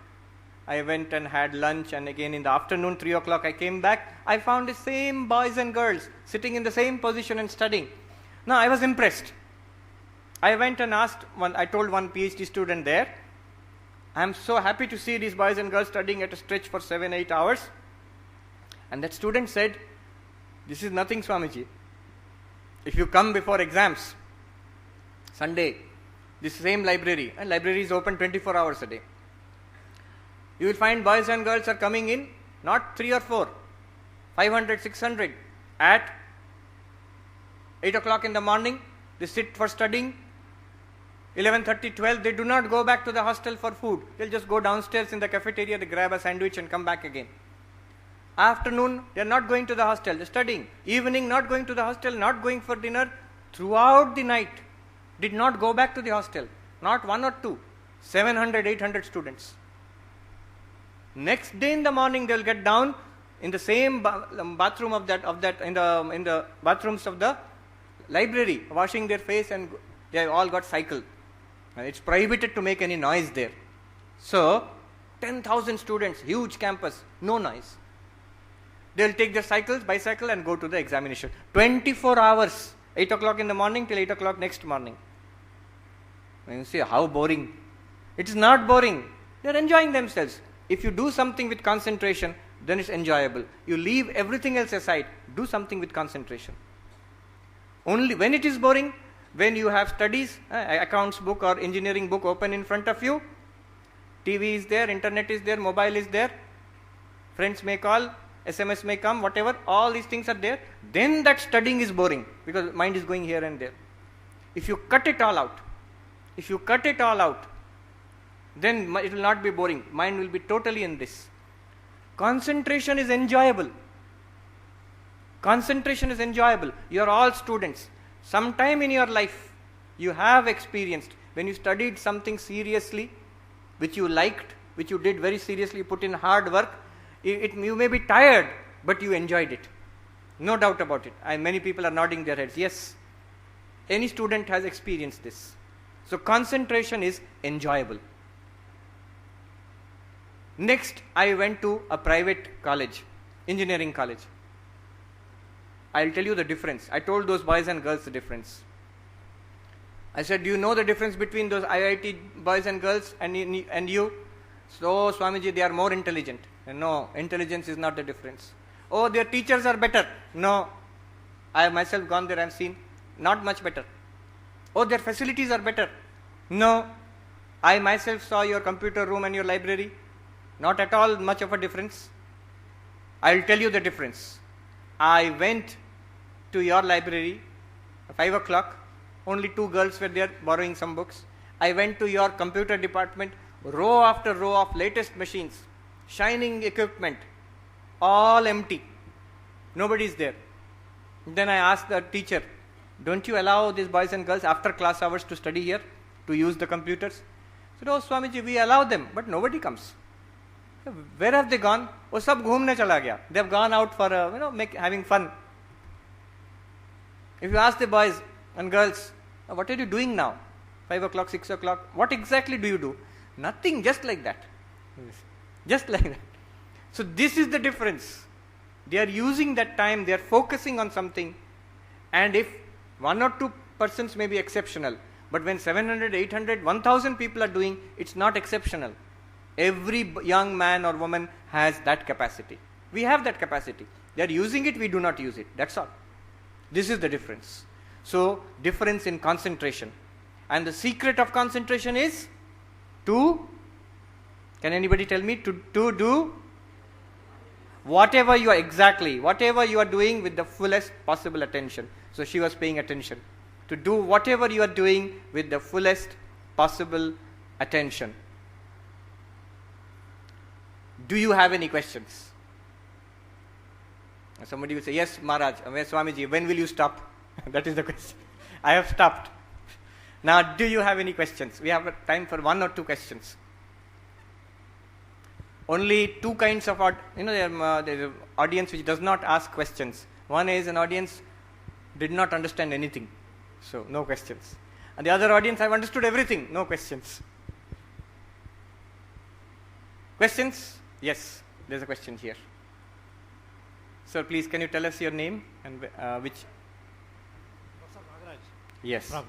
I went and had lunch, and again in the afternoon, 3 o'clock, I came back. I found the same boys and girls sitting in the same position and studying. Now, I was impressed. I went and asked I told one PhD student there, I am so happy to see these boys and girls studying at a stretch for 7-8 hours. And that student said, this is nothing, Swamiji. If you come before exams, Sunday, this same library, and library is open 24 hours a day. You will find boys and girls are coming in, not 3 or 4, 500, 600 at 8 o'clock in the morning. They sit for studying. 11:30, 12, they do not go back to the hostel for food. They'll just go downstairs in the cafeteria, they grab a sandwich and come back again. Afternoon, they're not going to the hostel, they're studying. Evening, not going to the hostel, not going for dinner. Throughout the night, did not go back to the hostel. Not 1 or 2, 700, 800 students. Next day in the morning, they'll get down in the same bathroom in the bathrooms of the library, washing their face, and they have all got cycle. And it's prohibited to make any noise there. So, 10,000 students, huge campus, no noise. They'll take their cycles, bicycle, and go to the examination. 24 hours, 8 o'clock in the morning till 8 o'clock next morning. And you see how boring. It is not boring. They're enjoying themselves. If you do something with concentration, then it's enjoyable. You leave everything else aside. Do something with concentration. Only when it is boring, when you have studies, accounts book or engineering book open in front of you, TV is there, internet is there, mobile is there, friends may call, SMS may come, whatever, all these things are there, then that studying is boring because mind is going here and there. If you cut it all out, If you cut it all out, then it will not be boring. Mind will be totally in this. Concentration is enjoyable. Concentration is enjoyable. You are all students. Sometime in your life, you have experienced when you studied something seriously, which you liked, which you did very seriously, you put in hard work. You may be tired, but you enjoyed it. No doubt about it. Many people are nodding their heads. Yes, any student has experienced this. So concentration is enjoyable. Next, I went to a private college, engineering college. I'll tell you the difference. I told those boys and girls the difference. I said, do you know the difference between those IIT boys and girls and you? So, Swamiji, they are more intelligent. No, intelligence is not the difference. Oh, their teachers are better. No, I have myself gone there and seen, not much better. Oh, their facilities are better. No, I myself saw your computer room and your library. Not at all much of a difference. I'll tell you the difference. I went to your library at 5 o'clock. Only 2 girls were there borrowing some books. I went to your computer department, row after row of latest machines, shining equipment, all empty. Nobody is there. Then I asked the teacher, don't you allow these boys and girls after class hours to study here, to use the computers? I said, oh Swamiji, we allow them, but nobody comes. Where have they gone? Oh, sab ghumne chala gaya. They have gone out for having fun. If you ask the boys and girls, what are you doing now? 5 o'clock, 6 o'clock. What exactly do you do? Nothing, just like that. Just like that. So this is the difference. They are using that time, they are focusing on something, and if 1 or 2 persons may be exceptional, but when 700, 800, 1000 people are doing, it's not exceptional. Every young man or woman has that capacity. We have that capacity. They are using it, we do not use it. That's all. This is the difference. So, difference in concentration. And the secret of concentration is to, can anybody tell me, to do whatever you are doing with the fullest possible attention. So, she was paying attention. To do whatever you are doing with the fullest possible attention. Do you have any questions? Somebody will say, yes, Maharaj, Swamiji, when will you stop? That is the question. I have stopped. Now, do you have any questions? We have time for 1 or 2 questions. Only 2 kinds of, there's an audience which does not ask questions. One is an audience did not understand anything, so no questions. And the other audience, I've understood everything, no questions. Questions? Yes, there's a question here. Sir, please, can you tell us your name and which? Professor Nagaraj. Yes. From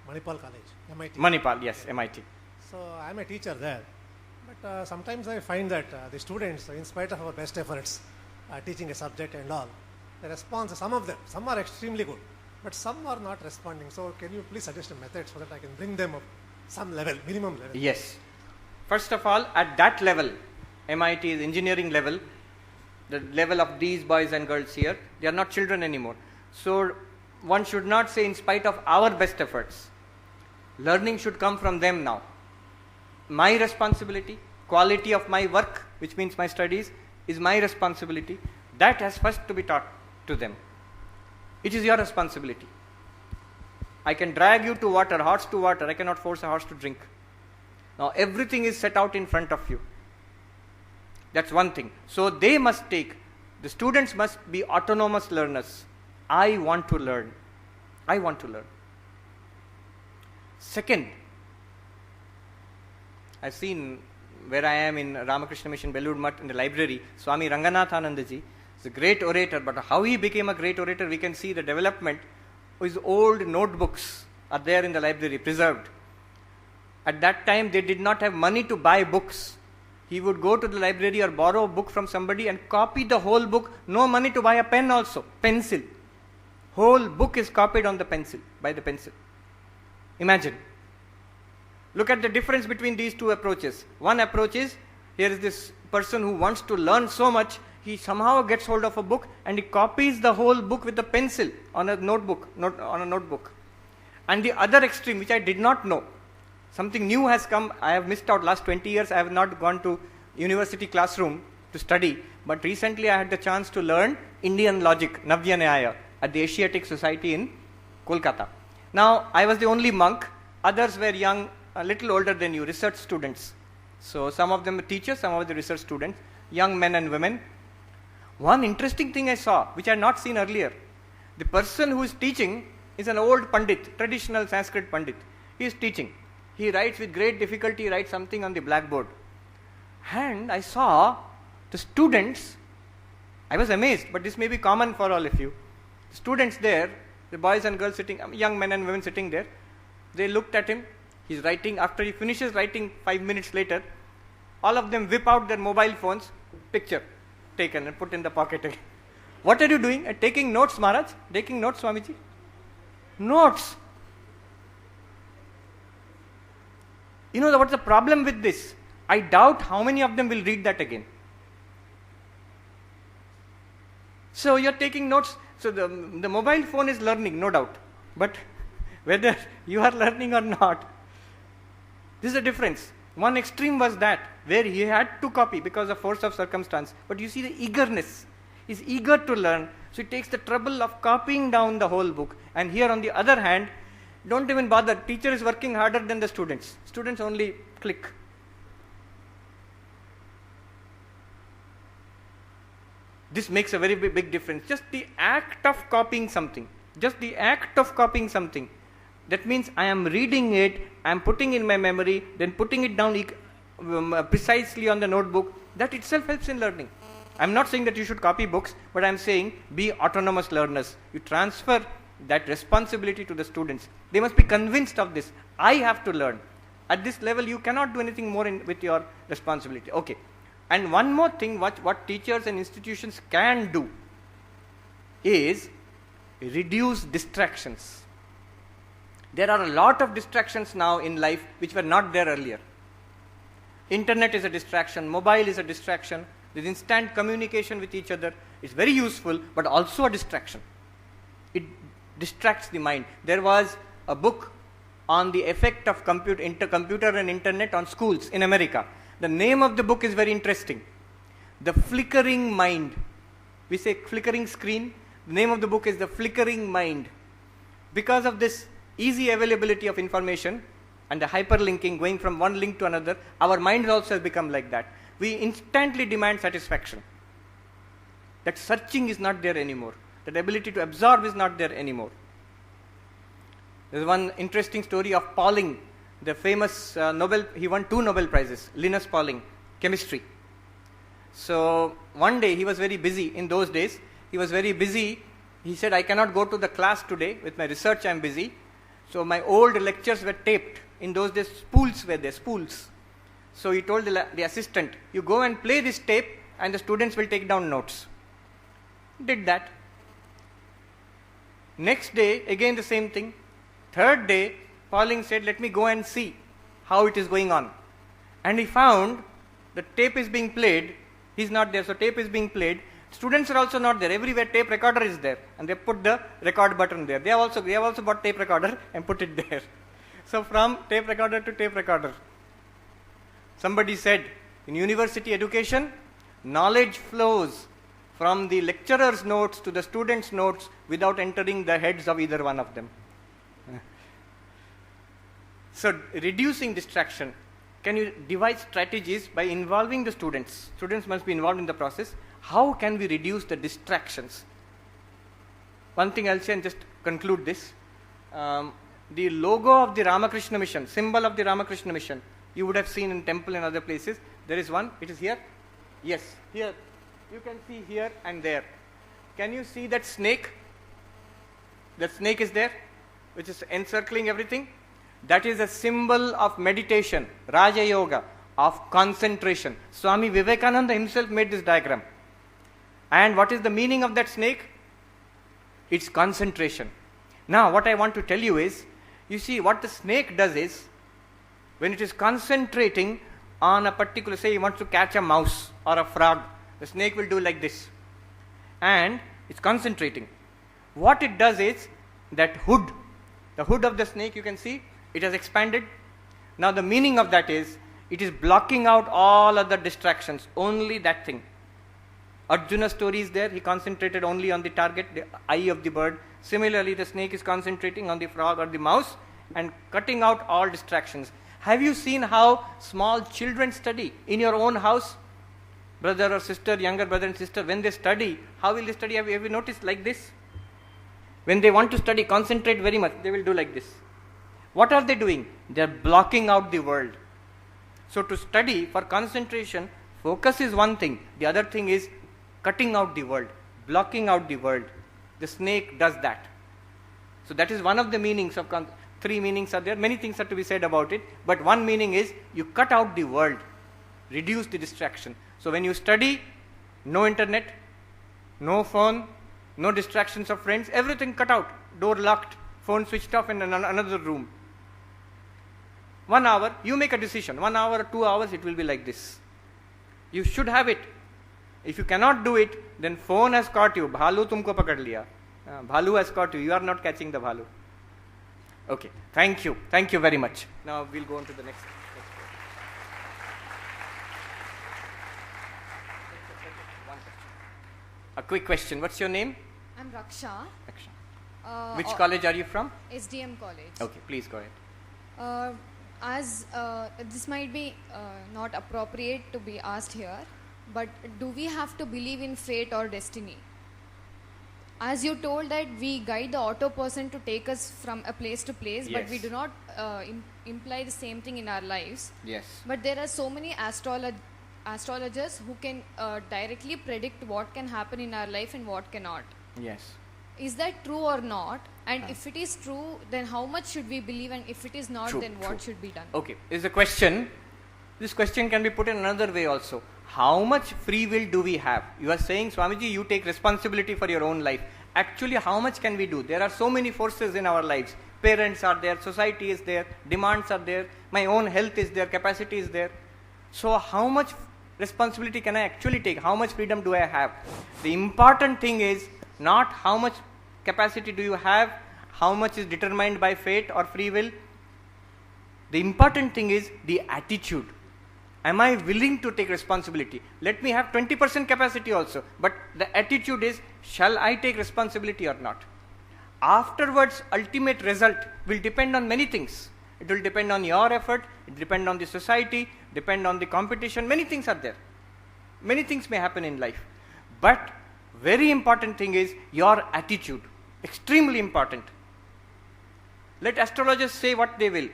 Manipal College, MIT. Manipal, yes, MIT. So I'm a teacher there, but sometimes I find that the students, in spite of our best efforts, teaching a subject and all, the response, some are extremely good, but some are not responding. So can you please suggest a method so that I can bring them up some level, minimum level? Yes. First of all, at that level, MIT is engineering level, the level of these boys and girls here, they are not children anymore. So one should not say in spite of our best efforts. Learning should come from them now. My responsibility, quality of my work, which means my studies, is my responsibility. That has first to be taught to them. It is your responsibility. I can drag you to water, horse to water. I cannot force a horse to drink. Now everything is set out in front of you. That's one thing. So they must take, the students must be autonomous learners. I want to learn. I want to learn. Second, I've seen where I am in Ramakrishna Mission, Belur Mutt, in the library, Swami Sarvapriyanandaji is a great orator, but how he became a great orator, we can see the development. His old notebooks are there in the library, preserved. At that time, they did not have money to buy books. He would go to the library or borrow a book from somebody and copy the whole book. No money to buy a pen also, pencil. Whole book is copied on the pencil, by the pencil. Imagine. Look at the difference between these 2 approaches. One approach is, here is this person who wants to learn so much, he somehow gets hold of a book and he copies the whole book with a pencil on a notebook, And the other extreme, which I did not know, Something new has come. I have missed out last 20 years. I have not gone to university classroom to study. But recently I had the chance to learn Indian logic, Navya Nyaya, at the Asiatic Society in Kolkata. Now, I was the only monk. Others were young, a little older than you, research students. So, some of them were teachers, some of the research students, young men and women. One interesting thing I saw, which I had not seen earlier. The person who is teaching is an old Pandit, traditional Sanskrit Pandit. He is teaching. He writes with great difficulty, writes something on the blackboard. And I saw the students, I was amazed, but this may be common for all of you. The students there, the boys and girls sitting, young men and women sitting there, they looked at him. He's writing. After he finishes writing, 5 minutes later, all of them whip out their mobile phones, picture taken and put in the pocket again. What are you doing? Taking notes, Maharaj? Taking notes, Swamiji? Notes. You know what's the problem with this? I doubt how many of them will read that again. So you're taking notes. So the mobile phone is learning, no doubt. But whether you are learning or not, this is a difference. One extreme was that, where he had to copy because of force of circumstance. But you see the eagerness. He's eager to learn. So he takes the trouble of copying down the whole book. And here on the other hand, don't even bother. Teacher is working harder than the students. Students only click. This makes a very big difference. Just the act of copying something. That means I am reading it, I am putting in my memory, then putting it down precisely on the notebook. That itself helps in learning. I am not saying that you should copy books, but I am saying be autonomous learners. You transfer that responsibility to the students. They must be convinced of this. I have to learn. At this level, you cannot do anything more with your responsibility. Okay. And one more thing, what teachers and institutions can do is reduce distractions. There are a lot of distractions now in life which were not there earlier. Internet is a distraction, mobile is a distraction, there's instant communication with each other. It's very useful, but also a distraction. It distracts the mind. There was a book on the effect of computer and internet on schools in America. The name of the book is very interesting. The Flickering Mind. We say flickering screen. The name of the book is The Flickering Mind. Because of this easy availability of information and the hyperlinking going from one link to another, our minds also have become like that. We instantly demand satisfaction. That searching is not there anymore. That ability to absorb is not there anymore. There's one interesting story of Pauling, the famous he won 2 Nobel Prizes, Linus Pauling, chemistry. So one day he was very busy. In those days, he was very busy. He said, I cannot go to the class today. With my research, I am busy. So my old lectures were taped. In those days, spools were there, spools. So he told the assistant, you go and play this tape and the students will take down notes. Did that. Next day, again the same thing. Third day, Pauling said, let me go and see how it is going on. And he found the tape is being played. He's not there, so tape is being played. Students are also not there. Everywhere tape recorder is there. And they put the record button there. They have also bought tape recorder and put it there. So from tape recorder to tape recorder. Somebody said, in university education, knowledge flows from the lecturer's notes to the student's notes without entering the heads of either one of them. So reducing distraction. Can you devise strategies by involving the students? Students must be involved in the process. How can we reduce the distractions? One thing I'll say and just conclude this. The logo of the Ramakrishna Mission, symbol of the Ramakrishna Mission, you would have seen in temple and other places. There is one. It is here. Yes, here. You can see here and there. Can you see that snake? That snake is there, which is encircling everything. That is a symbol of meditation, Raja Yoga, of concentration. Swami Vivekananda himself made this diagram. And what is the meaning of that snake? It's concentration. Now, what I want to tell you is, you see, what the snake does is, when it is concentrating on a particular, say, it wants to catch a mouse or a frog, the snake will do like this. And it's concentrating. What it does is, that hood, the hood of the snake, you can see, it has expanded. Now the meaning of that is, it is blocking out all other distractions, only that thing. Arjuna's story is there, he concentrated only on the target, the eye of the bird. Similarly, the snake is concentrating on the frog or the mouse and cutting out all distractions. Have you seen how small children study in your own house? Brother or sister, younger brother and sister, when they study, how will they study? Have you noticed like this? When they want to study, concentrate very much, they will do like this. What are they doing? They are blocking out the world. So to study for concentration, focus is one thing. The other thing is cutting out the world, blocking out the world. The snake does that. So that is one of the meanings of three meanings are there. Many things are to be said about it, but one meaning is you cut out the world, reduce the distraction. So when you study, no internet, no phone, no distractions of friends, everything cut out, door locked, phone switched off in another room. 1 hour, you make a decision. 1 hour or 2 hours, it will be like this. You should have it. If you cannot do it, then phone has caught you. Bhalu tumko pakad liya. Bhalu has caught you. You are not catching the bhalu. Okay. Thank you. Thank you very much. Now we'll go on to the next. A quick question. What's your name? I'm Raksha. Raksha. Which college are you from? SDM College. Okay, please go ahead. As this might be not appropriate to be asked here, but do we have to believe in fate or destiny? As you told that we guide the auto person to take us from a place to place, Yes. but we do not imply the same thing in our lives. Yes. But there are so many astrologers who can directly predict what can happen in our life and what cannot. Yes. Is that true or not? And if it is true, then how much should we believe? And if it is not, True, then true. what should be done? Okay, is a question. This question can be put in another way also. How much free will do we have? You are saying, Swamiji, you take responsibility for your own life. Actually, how much can we do? There are so many forces in our lives. Parents are there, society is there, demands are there, my own health is there, capacity is there. So how much responsibility can I actually take? How much freedom do I have? The important thing is not how much capacity do you have, how much is determined by fate or free will. The important thing is the attitude. Am I willing to take responsibility? Let me have 20% capacity also, but the attitude is, shall I take responsibility or not? Afterwards, ultimate result will depend on many things. It will depend on your effort, it will depend on the society, depend on the competition, many things are there. Many things may happen in life. But very important thing is your attitude. Extremely important. Let astrologers say what they will.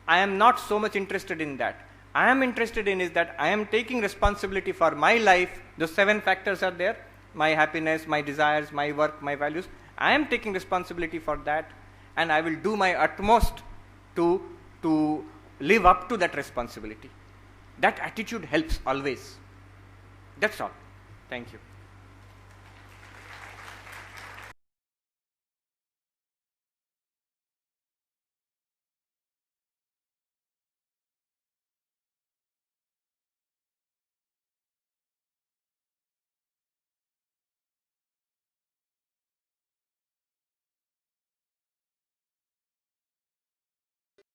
I am not so much interested in that. I am interested in is that I am taking responsibility for my life. The 7 factors are there. My happiness, my desires, my work, my values. I am taking responsibility for that, and I will do my utmost to live up to that responsibility. That attitude helps always. That's all. Thank you.